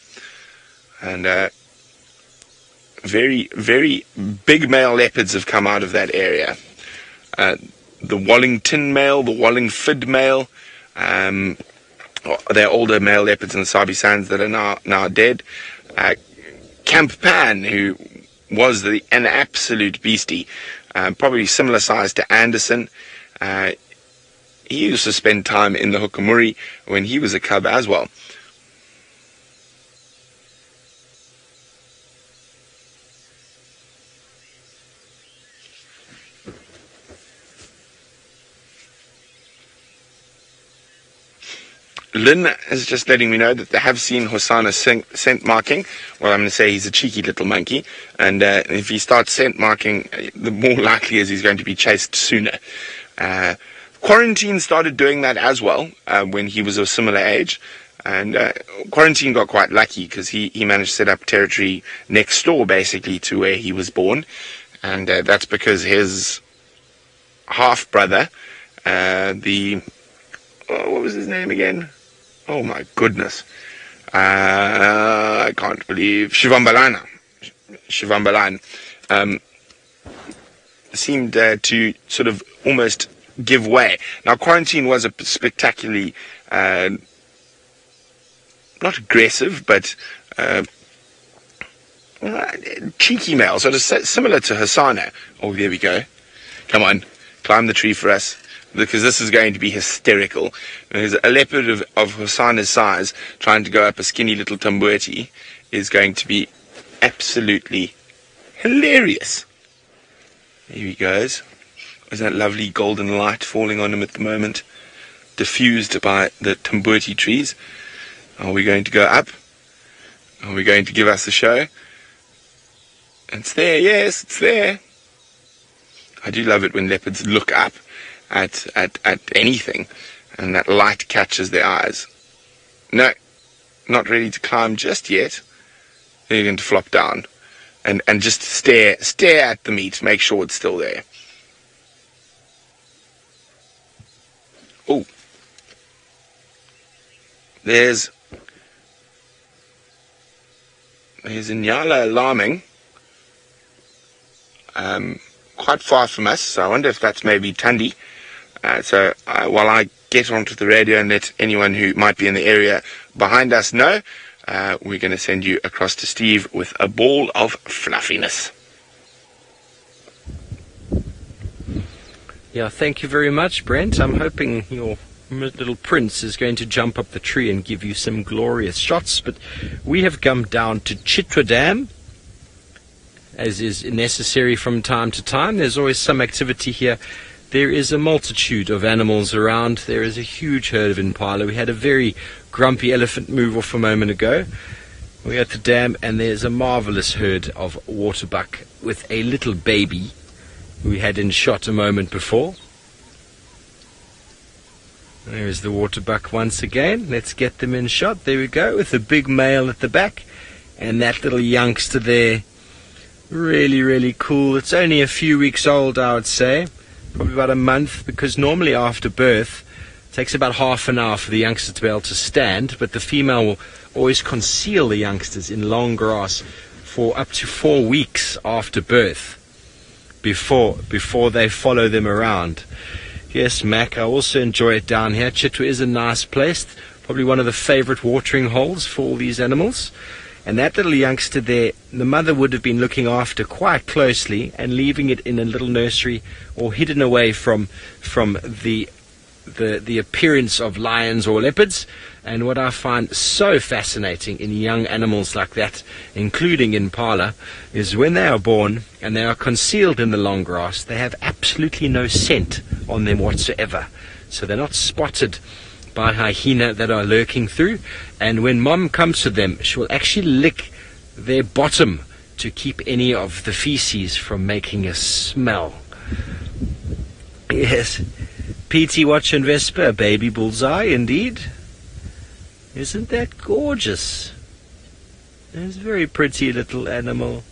And very, very big male leopards have come out of that area. The Wallington male, the Wallingford male, they're older male leopards in the Sabi Sands that are now dead. Camp Pan, who was an absolute beastie, probably similar size to Anderson. He used to spend time in the Hukamuri when he was a cub as well. Lynn is just letting me know that they have seen Hosana scent marking. Well, I'm going to say he's a cheeky little monkey, and if he starts scent marking, the more likely is he's going to be chased sooner. Quarantine started doing that as well when he was of a similar age, and Quarantine got quite lucky because he managed to set up territory next door basically to where he was born, and that's because his half-brother, what was his name again? Oh my goodness, I can't believe, Shivambalana seemed to sort of almost give way. Now, Quarantine was a spectacularly not aggressive, but cheeky male, sort of similar to Hosana. Oh, there we go. Come on, climb the tree for us, because this is going to be hysterical. There's a leopard of Hosana's size trying to go up a skinny little Tamboti is going to be absolutely hilarious. Here he goes. Isn't that lovely golden light falling on him at the moment, diffused by the Tamboti trees? Are we going to go up? Are we going to give us a show? It's there, yes, it's there. I do love it when leopards look up at anything, and that light catches their eyes. No, not ready to climb just yet. They're going to flop down and just stare at the meat, make sure it's still there. Oh, there's There's a nyala alarming. Quite far from us, so I wonder if that's maybe Tundi. So while I get onto the radio and let anyone who might be in the area behind us know, we're going to send you across to Steve with a ball of fluffiness. Yeah, thank you very much, Brent. I'm hoping your little prince is going to jump up the tree and give you some glorious shots, but we have come down to Chitwa Dam, as is necessary from time to time. There's always some activity here. There is a multitude of animals around. There is a huge herd of impala. We had a very grumpy elephant move off a moment ago. We're at the dam, and there's a marvelous herd of waterbuck with a little baby we had in shot a moment before. There's the waterbuck once again. Let's get them in shot. There we go, with the big male at the back, and that little youngster there. Really, really cool. It's only a few weeks old, I would say. Probably about a month, because normally after birth, it takes about half an hour for the youngster to be able to stand, but the female will always conceal the youngsters in long grass for up to 4 weeks after birth, before they follow them around. Yes, Mac, I also enjoy it down here. Chitwa is a nice place, probably one of the favorite watering holes for all these animals. And that little youngster there, the mother would have been looking after quite closely and leaving it in a little nursery or hidden away from the appearance of lions or leopards. And what I find so fascinating in young animals like that, including impala, is when they are born and they are concealed in the long grass, they have absolutely no scent on them whatsoever. So they're not spotted by hyena that are lurking through, and when mom comes to them, she will actually lick their bottom to keep any of the feces from making a smell. Yes, PT Watch and Vesper, baby bullseye indeed. Isn't that gorgeous? It's a very pretty little animal.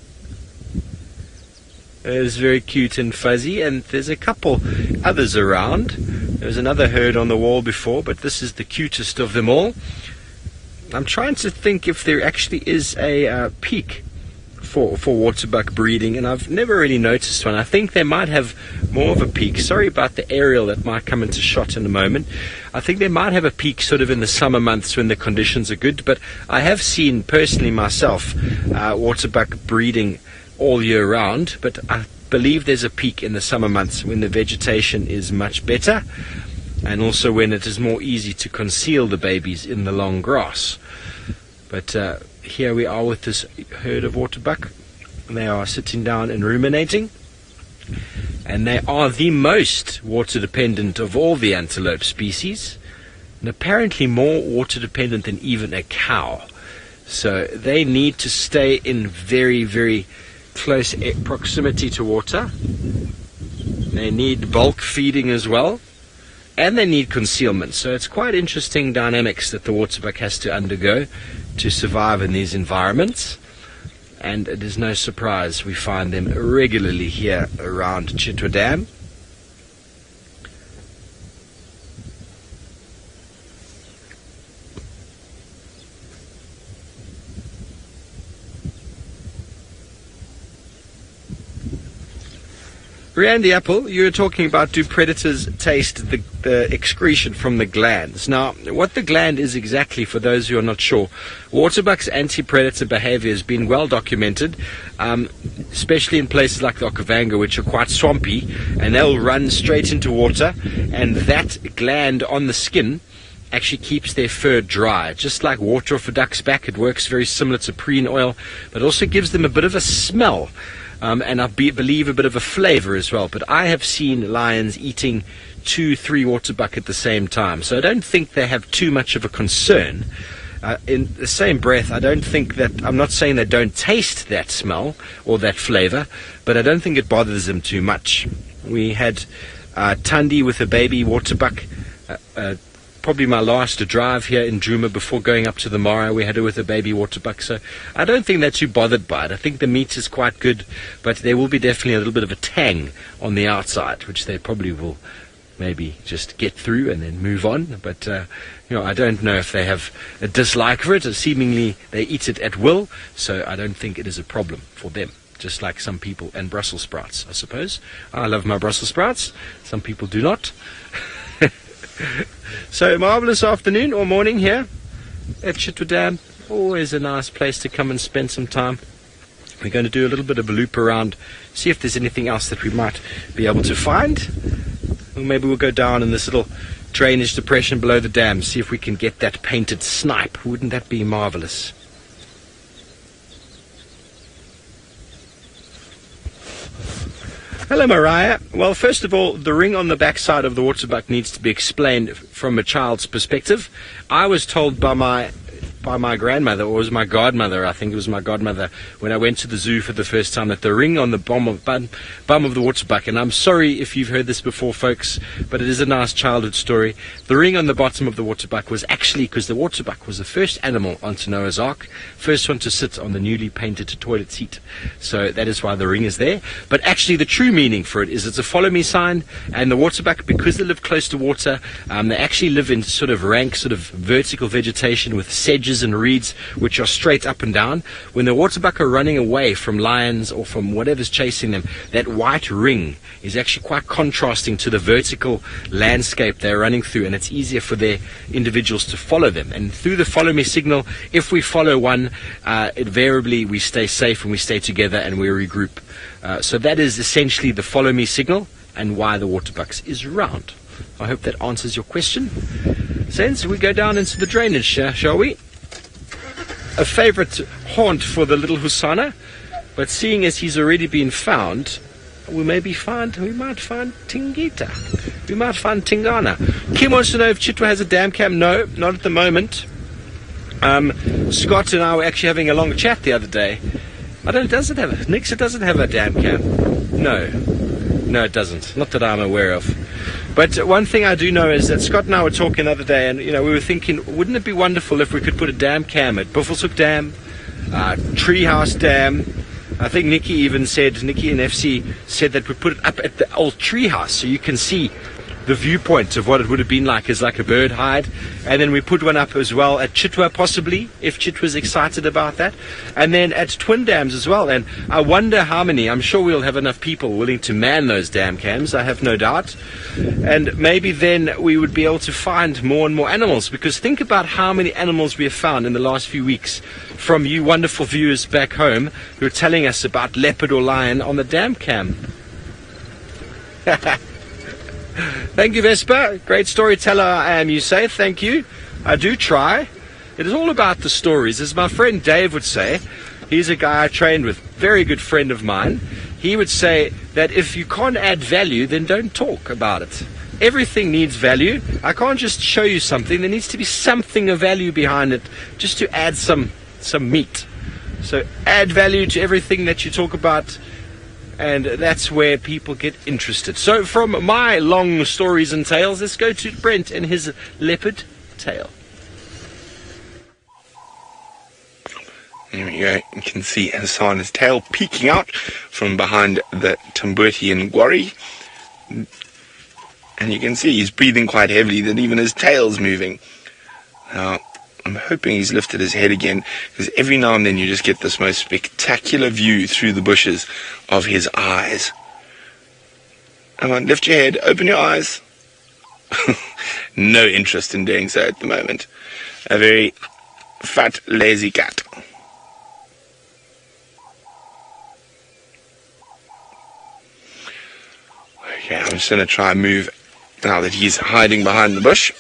It's very cute and fuzzy, and there's a couple others around. There was another herd on the wall before, but this is the cutest of them all. I'm trying to think if there actually is a peak for waterbuck breeding, and I've never really noticed one. I think they might have more of a peak. Sorry about the aerial that might come into shot in a moment. I think they might have a peak sort of in the summer months when the conditions are good, but I have seen personally myself waterbuck breeding all year round, but I believe there's a peak in the summer months when the vegetation is much better, and also when it is more easy to conceal the babies in the long grass. But here we are with this herd of waterbuck. They are sitting down and ruminating, and they are the most water dependent of all the antelope species, and apparently more water dependent than even a cow. So they need to stay in very, very close proximity to water. They need bulk feeding as well, and they need concealment. So it's quite interesting dynamics that the waterbuck has to undergo to survive in these environments, and it is no surprise we find them regularly here around Chitwa Dam. Randy Apple, you were talking about, do predators taste the excretion from the glands? Now, what the gland is exactly, for those who are not sure, waterbuck's anti-predator behavior has been well documented, especially in places like the Okavango, which are quite swampy, and they'll run straight into water, and that gland on the skin actually keeps their fur dry. Just like water off a duck's back, it works very similar to preen oil, but also gives them a bit of a smell. And I believe a bit of a flavor as well. But I have seen lions eating 2-3 waterbuck at the same time, so I don't think they have too much of a concern. In the same breath, I'm not saying they don't taste that smell or that flavor, but I don't think it bothers them too much. We had Tundi with a baby waterbuck, probably my last drive here in Djuma before going up to the Mara. We had her with a baby waterbuck, so I don't think they're too bothered by it. I think the meat is quite good, but there will be definitely a little bit of a tang on the outside, which they probably will maybe just get through and then move on. But I don't know if they have a dislike for it. Seemingly they eat it at will, so I don't think it is a problem for them. Just like some people and Brussels sprouts, I suppose. I love my Brussels sprouts. Some people do not. So marvelous afternoon or morning here at Chitwa Dam. Always a nice place to come and spend some time. We're going to do a little bit of a loop around, see if there's anything else that we might be able to find. Or maybe we'll go down in this little drainage depression below the dam, see if we can get that painted snipe. Wouldn't that be marvelous? Hello, Mariah. Well, first of all, the ring on the backside of the waterbuck needs to be explained from a child's perspective. I was told by my grandmother, or it was my godmother, I think it was my godmother, when I went to the zoo for the first time, that the ring on the bum of the waterbuck, and I'm sorry if you've heard this before, folks, but it is a nice childhood story. The ring on the bottom of the waterbuck was actually because the waterbuck was the first animal onto Noah's Ark, first one to sit on the newly painted toilet seat. So that is why the ring is there. But actually the true meaning for it is it's a follow me sign, and the waterbuck, because they live close to water, they actually live in sort of rank, sort of vertical vegetation with sedges and reeds which are straight up and down. When the waterbuck are running away from lions or from whatever's chasing them, that white ring is actually quite contrasting to the vertical landscape they're running through, and it's easier for their individuals to follow them. And through the follow me signal, if we follow one, invariably we stay safe and we stay together and we regroup. So that is essentially the follow me signal and why the waterbucks is round. I hope that answers your question. Since we go down into the drainage, shall we? A favorite haunt for the little Hosana, but seeing as he's already been found, we might find Tingita. We might find Tingana. Kim wants to know if Chitwa has a dam cam. No, not at the moment. Scott and I were actually having a long chat the other day. It doesn't have a dam cam. No, it doesn't. Not that I'm aware of. But one thing I do know is that Scott and I were talking the other day, and we were thinking, wouldn't it be wonderful if we could put a dam cam at Buffelshoek Dam, Treehouse Dam? I think Nikki and FC said that we put it up at the old treehouse so you can see the viewpoint of what it would have been like as like a bird hide. And then we put one up as well at Chitwa, possibly, if Chitwa's excited about that. And then at Twin Dams as well. And I wonder how many. I'm sure we'll have enough people willing to man those dam cams, I have no doubt. And maybe then we would be able to find more and more animals, because think about how many animals we have found in the last few weeks from you wonderful viewers back home who are telling us about leopard or lion on the dam cam. Thank you, Vespa. Great storyteller I am, you say. Thank you. I do try. It is all about the stories. As my friend Dave would say, he's a guy I trained with, very good friend of mine. He would say that if you can't add value, then don't talk about it. Everything needs value. I can't just show you something. There needs to be something of value behind it, just to add some meat. So add value to everything that you talk about, and that's where people get interested. So from my long stories and tales, let's go to Brent and his leopard tale. There we go. You can see Hosana's tail peeking out from behind the Tambuti and Gwari. And you can see he's breathing quite heavily, that even his tail's moving. Now, I'm hoping he's lifted his head again, because every now and then you just get this most spectacular view through the bushes of his eyes. Come on, lift your head, open your eyes. No interest in doing so at the moment. A very fat, lazy cat. Okay, I'm just going to try and move now that he's hiding behind the bush.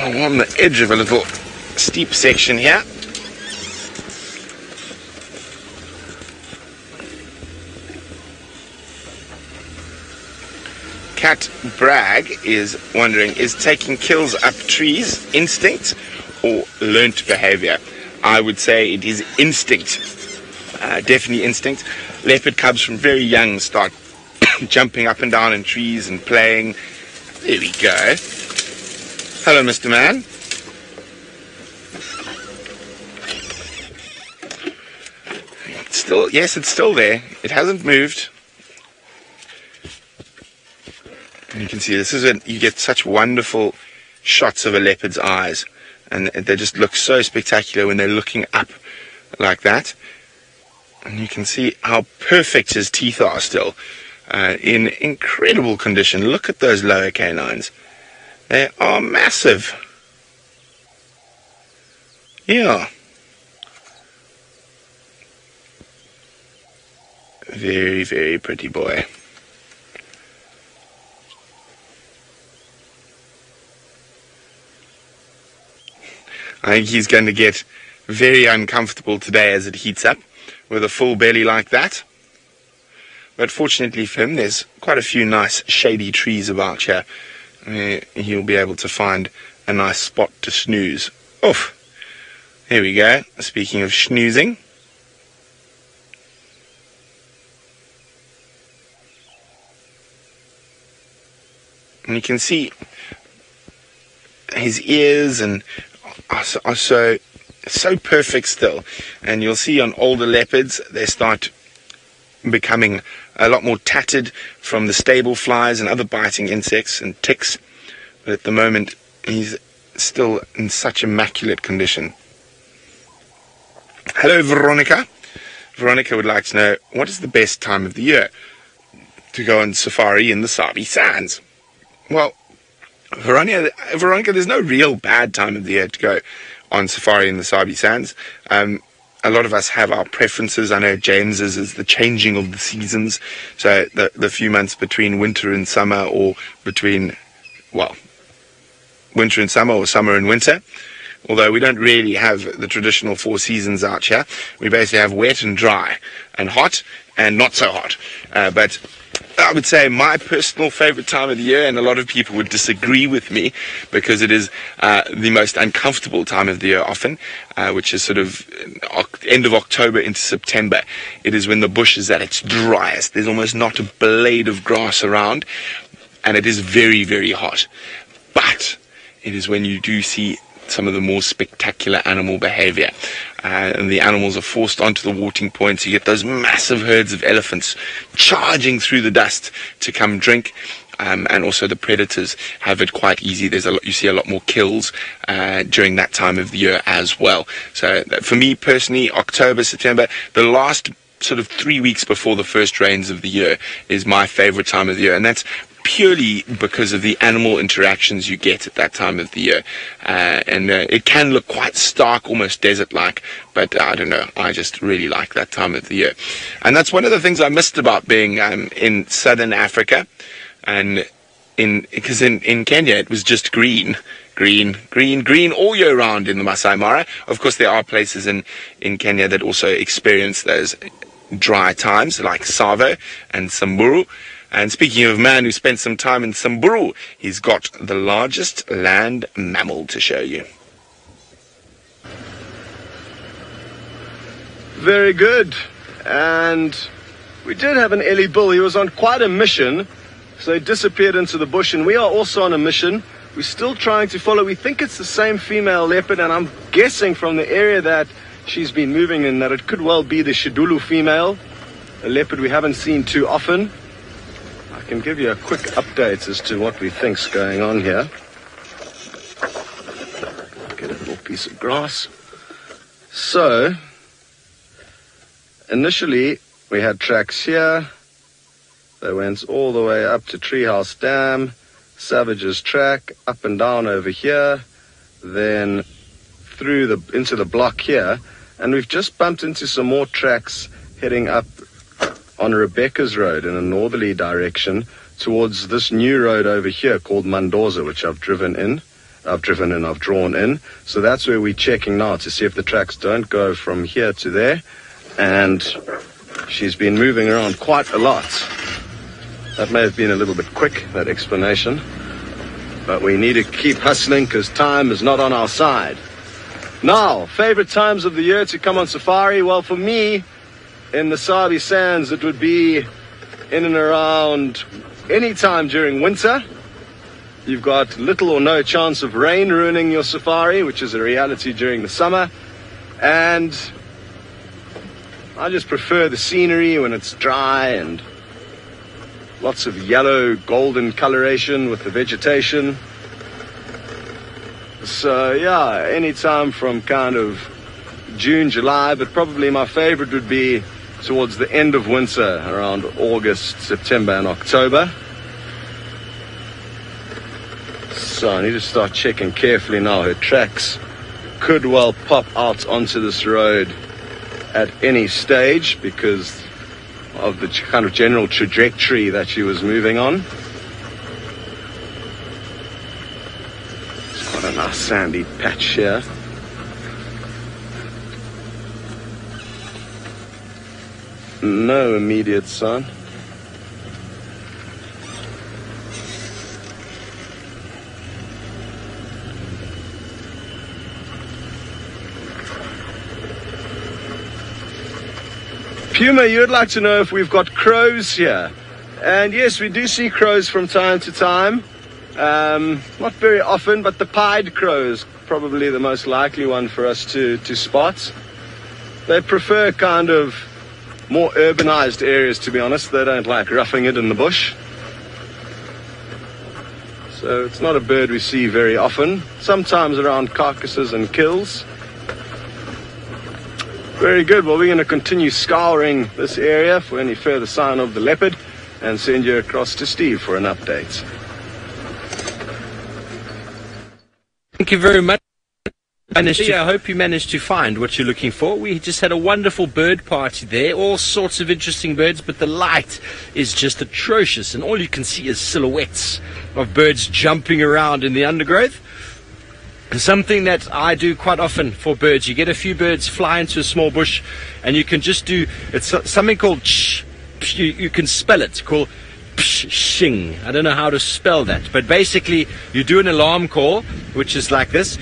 I'm on the edge of a little steep section here. Cat Bragg is wondering, is taking kills up trees instinct or learnt behavior? I would say it is instinct. Definitely instinct. Leopard cubs from very young start jumping up and down in trees and playing. There we go. Hello, Mr. Man. still, yes, it's still there. It hasn't moved. And you can see this is you get such wonderful shots of a leopard's eyes, and they just look so spectacular when they're looking up like that. And you can see how perfect his teeth are still, in incredible condition. Look at those lower canines. They are massive. Yeah. Very, very pretty boy. I think he's going to get very uncomfortable today as it heats up with a full belly like that. But fortunately for him, there's quite a few nice shady trees about here. He'll be able to find a nice spot to snooze. Oof. There we go. Speaking of snoozing. And you can see his ears and are so perfect still. And you'll see on older leopards, they start becoming a lot more tattered from the stable flies and other biting insects and ticks. But at the moment, he's still in such immaculate condition. Hello, Veronica. Veronica would like to know, what is the best time of the year to go on safari in the Sabi Sands? Well, Veronica, there's no real bad time of the year to go on safari in the Sabi Sands. A lot of us have our preferences. I know James's is the changing of the seasons. So the few months between winter and summer, or between, well, winter and summer, or summer and winter. Although we don't really have the traditional 4 seasons out here. We basically have wet and dry and hot and not so hot. But I would say my personal favorite time of the year, and a lot of people would disagree with me because it is the most uncomfortable time of the year often, which is sort of end of October into September. It is when the bush is at its driest. There's almost not a blade of grass around, and it is very, very hot. But it is when you do see some of the more spectacular animal behavior. And the animals are forced onto the watering points. You get those massive herds of elephants charging through the dust to come drink. And also the predators have it quite easy. You see a lot more kills during that time of the year as well. So for me personally, October, September, the last sort of 3 weeks before the first rains of the year is my favorite time of the year. And that's purely because of the animal interactions you get at that time of the year. And it can look quite stark, almost desert-like, but I don't know, I just really like that time of the year. And that's one of the things I missed about being in southern Africa, and because in Kenya it was just green all year round in the Masai Mara. Of course, there are places in Kenya that also experience those dry times, like Savo and Samburu. And speaking of a man who spent some time in Samburu, he's got the largest land mammal to show you. Very good. And we did have an Ellie bull. He was on quite a mission, so he disappeared into the bush. And we are also on a mission. We're still trying to follow. We think it's the same female leopard, and I'm guessing from the area that she's been moving in that it could well be the Shidulu female, a leopard we haven't seen too often. I can give you a quick update as to what we think's going on here. Get a little piece of grass. So, initially we had tracks here. They went all the way up to Treehouse Dam, Savage's track, up and down over here, then through into the block here, and we've just bumped into some more tracks heading up on Rebecca's Road in a northerly direction towards this new road over here called Mandoza, which I've drawn in. So that's where we're checking now to see if the tracks don't go from here to there. And she's been moving around quite a lot. That may have been a little bit quick, that explanation. But we need to keep hustling because time is not on our side. Now, favorite times of the year to come on safari? Well, for me, in the Sabi Sands, it would be in and around any time during winter. You've got little or no chance of rain ruining your safari, which is a reality during the summer. And I just prefer the scenery when it's dry and lots of yellow, golden coloration with the vegetation. So yeah, anytime from kind of June, July, but probably my favorite would be towards the end of winter, around August, September and October. So I need to start checking carefully now. Her tracks could well pop out onto this road at any stage because of the kind of general trajectory that she was moving on. It's quite a nice sandy patch here. No immediate sign. Puma, you'd like to know if we've got crows here. And yes, we do see crows from time to time. Not very often, but the pied crow is probably the most likely one for us to spot. They prefer kind of more urbanized areas, to be honest. They don't like roughing it in the bush. So it's not a bird we see very often. Sometimes around carcasses and kills. Very good. Well, we're going to continue scouring this area for any further sign of the leopard and send you across to Steve for an update. Thank you very much. I hope you managed to find what you're looking for. We just had a wonderful bird party there, all sorts of interesting birds, but the light is just atrocious, and all you can see is silhouettes of birds jumping around in the undergrowth. Something that I do quite often for birds. You get a few birds fly into a small bush and you can just do, it's something called ch, you can spell it, called shing. I don't know how to spell that, but basically you do an alarm call, which is like this,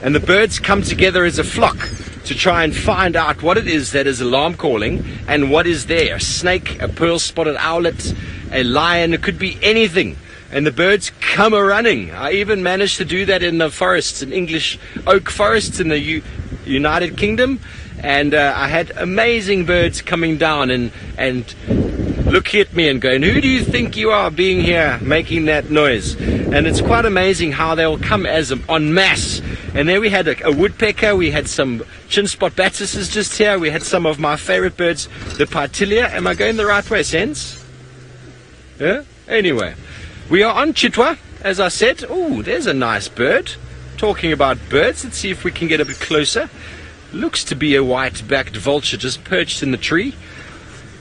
and the birds come together as a flock to try and find out what it is that is alarm calling and what is there. A snake, a pearl-spotted owlet, a lion, it could be anything. And the birds come a-running. I even managed to do that in the forests, in English oak forests in the United Kingdom. And I had amazing birds coming down and looking at me and going, "Who do you think you are being here making that noise?" And it's quite amazing how they'll come as en masse. And there we had a woodpecker, we had some chin-spot batises just here, we had some of my favorite birds, the Partilia. Am I going the right way, Sense? Yeah? Anyway. We are on Chitwa, as I said. Oh, there's a nice bird. Talking about birds, let's see if we can get a bit closer. Looks to be a white-backed vulture just perched in the tree.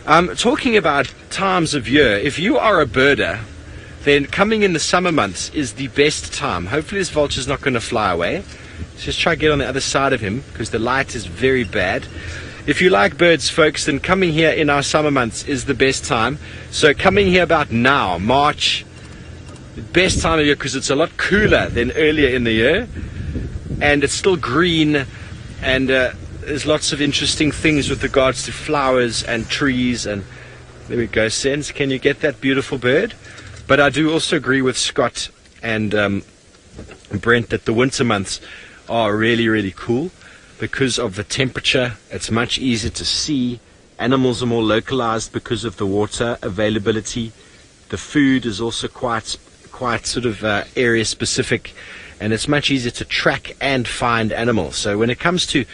Talking about times of year, if you are a birder, then coming in the summer months is the best time. Hopefully this vulture's not going to fly away. Let's just try to get on the other side of him because the light is very bad. If you like birds, folks, then coming here in our summer months is the best time. So coming here about now, March, the best time of year because it's a lot cooler than earlier in the year and it's still green and there's lots of interesting things with regards to flowers and trees. And there we go, Sense, can you get that beautiful bird? But I do also agree with Scott and Brent that the winter months are really, really cool because of the temperature. It's much easier to see. Animals are more localized because of the water availability. The food is also quite sort of area specific, and it's much easier to track and find animals. So when it comes to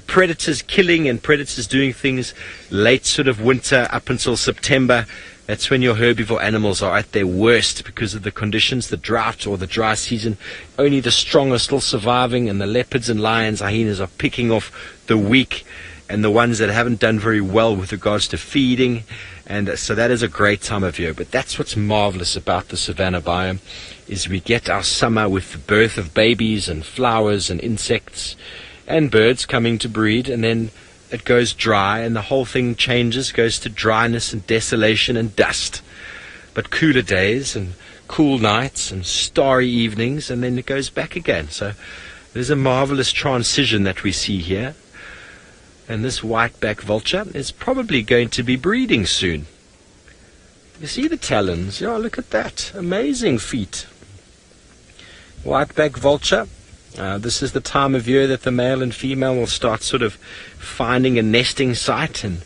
predators killing and predators doing things late sort of winter up until September, that's when your herbivore animals are at their worst because of the conditions, the drought or the dry season. Only the strong are still surviving, and the leopards and lions, hyenas are picking off the weak and the ones that haven't done very well with regards to feeding. And so that is a great time of year. But that's what's marvelous about the savanna biome, is we get our summer with the birth of babies and flowers and insects and birds coming to breed, and then it goes dry and the whole thing changes, goes to dryness and desolation and dust. But cooler days and cool nights and starry evenings, and then it goes back again. So there's a marvelous transition that we see here. And this white-back vulture is probably going to be breeding soon. You see the talons? Yeah, look at that. Amazing feet. White-back vulture This is the time of year that the male and female will start sort of finding a nesting site and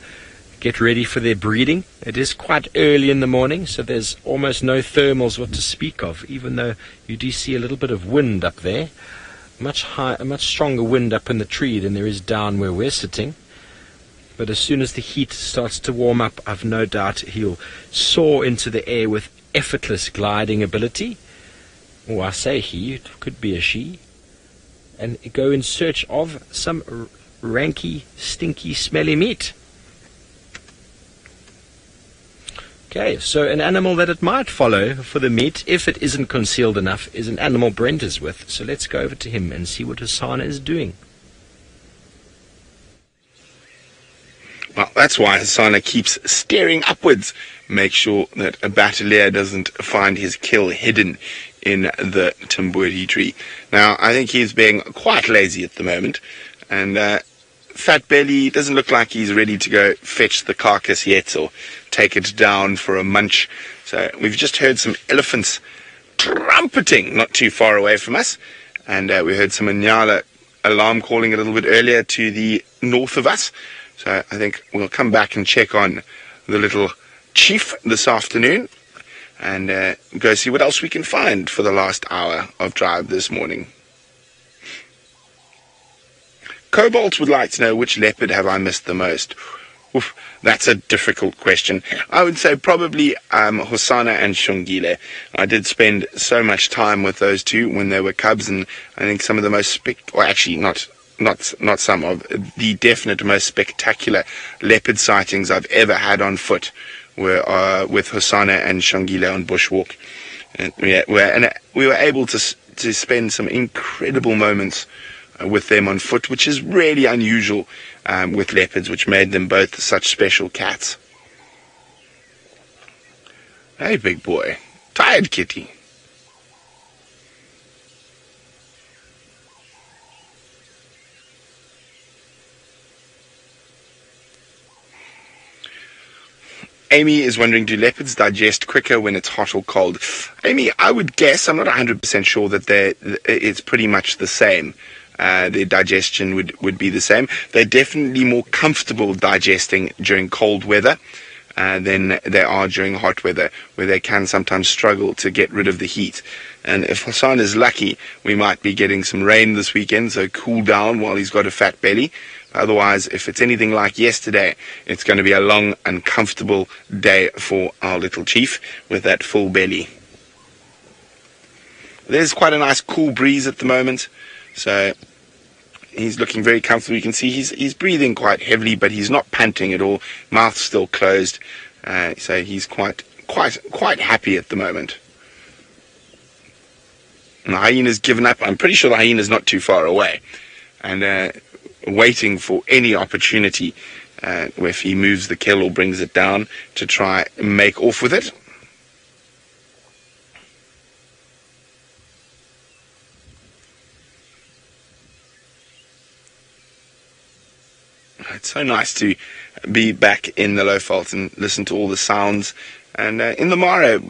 get ready for their breeding. It is quite early in the morning, so there's almost no thermals what to speak of, even though you do see a little bit of wind up there. A much stronger wind up in the tree than there is down where we're sitting. But as soon as the heat starts to warm up, I've no doubt he'll soar into the air with effortless gliding ability. Or I say he, it could be a she. And go in search of some ranky, stinky, smelly meat. Okay, so an animal that it might follow for the meat, if it isn't concealed enough, is an animal Brent is with. So let's go over to him and see what Hosana is doing. Well, that's why Hosana keeps staring upwards. Make sure that a battalier doesn't find his kill hidden in the Timburi tree. Now, I think he's being quite lazy at the moment, and Fat Belly doesn't look like he's ready to go fetch the carcass yet or take it down for a munch. So we've just heard some elephants trumpeting not too far away from us, and we heard some Inyala alarm calling a little bit earlier to the north of us. So I think we'll come back and check on the little chief this afternoon and go see what else we can find for the last hour of drive this morning. Cobalt would like to know, which leopard have I missed the most? Oof, that's a difficult question. I would say probably Hosana and Shungile. I did spend so much time with those two when they were cubs, and I think some of the most not some of the definite most spectacular leopard sightings I've ever had on foot were with Hosana and Shungile on bushwalk. And we were able to spend some incredible moments with them on foot, which is really unusual with leopards, which made them both such special cats. Hey, big boy. Tired kitty. Amy is wondering, do leopards digest quicker when it's hot or cold? Amy, I would guess, I'm not 100% sure that it's pretty much the same. Their digestion would be the same. They're definitely more comfortable digesting during cold weather than they are during hot weather, where they can sometimes struggle to get rid of the heat. And if Hassan is lucky, we might be getting some rain this weekend, so cool down while he's got a fat belly. Otherwise, if it's anything like yesterday, it's going to be a long, uncomfortable day for our little chief with that full belly. There's quite a nice cool breeze at the moment, so he's looking very comfortable. You can see he's breathing quite heavily, but he's not panting at all. Mouth's still closed, so he's quite happy at the moment. And the hyena's given up. I'm pretty sure the hyena's not too far away, and waiting for any opportunity if he moves the kill or brings it down to try and make off with it. It's so nice to be back in the Leopard and listen to all the sounds. And in the Mara,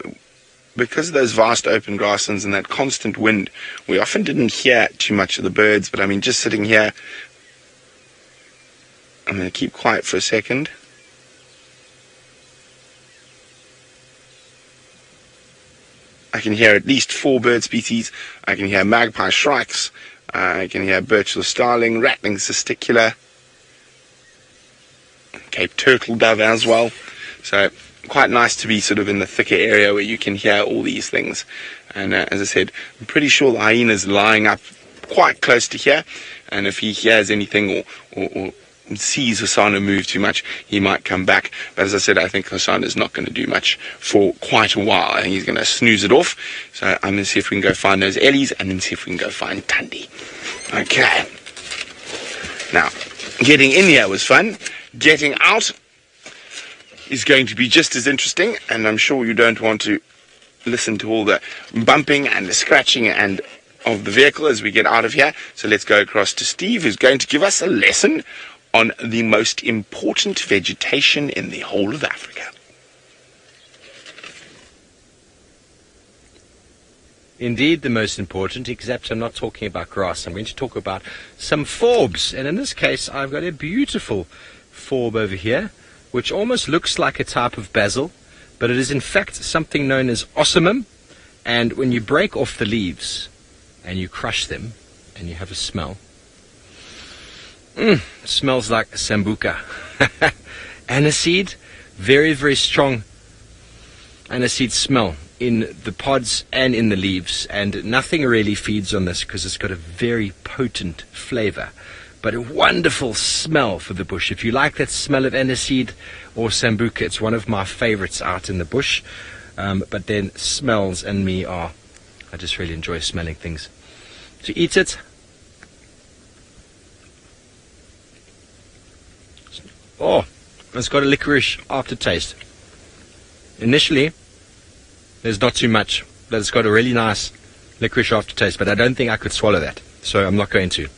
because of those vast open grasslands and that constant wind, we often didn't hear too much of the birds. But I mean, just sitting here, I'm going to keep quiet for a second. I can hear at least 4 bird species. I can hear magpie shrikes. I can hear birchless starling, rattling cisticola, Cape turtle dove as well. So quite nice to be sort of in the thicker area where you can hear all these things. And as I said, I'm pretty sure the hyena's lying up quite close to here. And if he hears anything or sees Hosana move too much, he might come back. But as I said, I think Hosana's not going to do much for quite a while. I think he's going to snooze it off. So I'm going to see if we can go find those Ellies and then see if we can go find Tundi. Okay. Now, getting in here was fun. Getting out is going to be just as interesting, and I'm sure you don't want to listen to all the bumping and the scratching and of the vehicle as we get out of here. So let's go across to Steve, who's going to give us a lesson on the most important vegetation in the whole of Africa. indeed the most important, except I'm not talking about grass. I'm going to talk about some forbs. And in this case, I've got a beautiful forb over here, which almost looks like a type of basil, but it is in fact something known as ossamum. And when you break off the leaves and you crush them and you have a smell, it smells like sambuca. Aniseed, very, very strong aniseed smell in the pods and in the leaves, and nothing really feeds on this because it's got a very potent flavor, but a wonderful smell for the bush. If you like that smell of aniseed or sambuca, it's one of my favorites out in the bush. But then smells and me I just really enjoy smelling things. To eat it, it's got a licorice aftertaste. Initially, there's not too much, but it's got a really nice licorice aftertaste, but I don't think I could swallow that, so I'm not going to.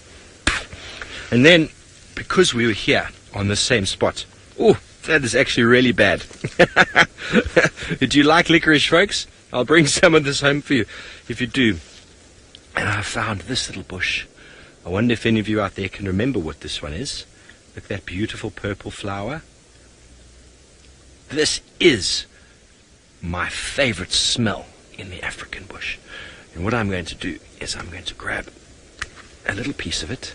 And then, because we were here on the same spot, that is actually really bad. Do you like licorice, folks? I'll bring some of this home for you if you do. And I found this little bush. I wonder if any of you out there can remember what this one is. Look at that beautiful purple flower. This is my favorite smell in the African bush. And what I'm going to do is I'm going to grab a little piece of it.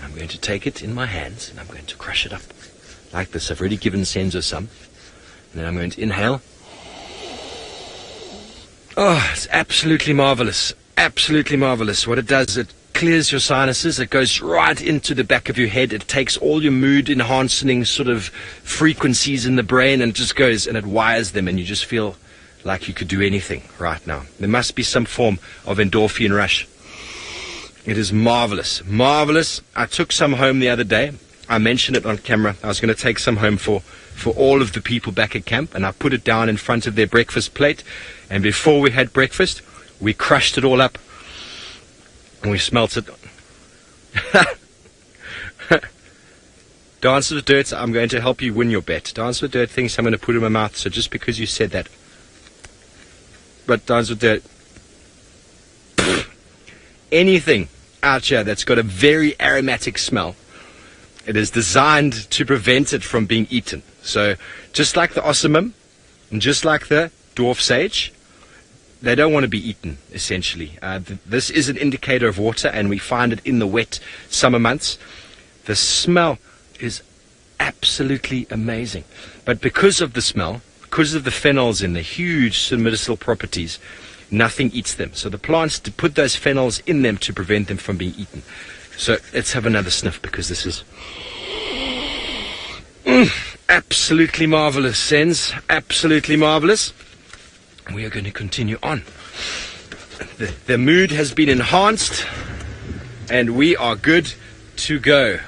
I'm going to take it in my hands and I'm going to crush it up like this. I've already given Senzo some. And then I'm going to inhale. Oh, it's absolutely marvelous. Absolutely marvelous. What it does, it clears your sinuses. It goes right into the back of your head. It takes all your mood enhancing sort of frequencies in the brain and just goes and it wires them, and you just feel like you could do anything right now. There must be some form of endorphin rush. It is marvelous. Marvelous. I took some home the other day. I mentioned it on camera. I was going to take some home for all of the people back at camp, and I put it down in front of their breakfast plate. And before we had breakfast, we crushed it all up and we smelt it. Dance with Dirt, I'm going to help you win your bet. Dance with Dirt thinks I'm going to put it in my mouth, so just because you said that. But Dance with Dirt, anything out here that's got a very aromatic smell, it is designed to prevent it from being eaten. So just like the ossamum and just like the dwarf sage, they don't want to be eaten, essentially. This is an indicator of water, and we find it in the wet summer months. The smell is absolutely amazing. But because of the smell, because of the phenols in the huge medicinal properties, nothing eats them. So the plants to put those phenols in them to prevent them from being eaten. So let's have another sniff, because this is absolutely marvelous, Sens. Absolutely marvelous. We are going to continue on. The mood has been enhanced and we are good to go.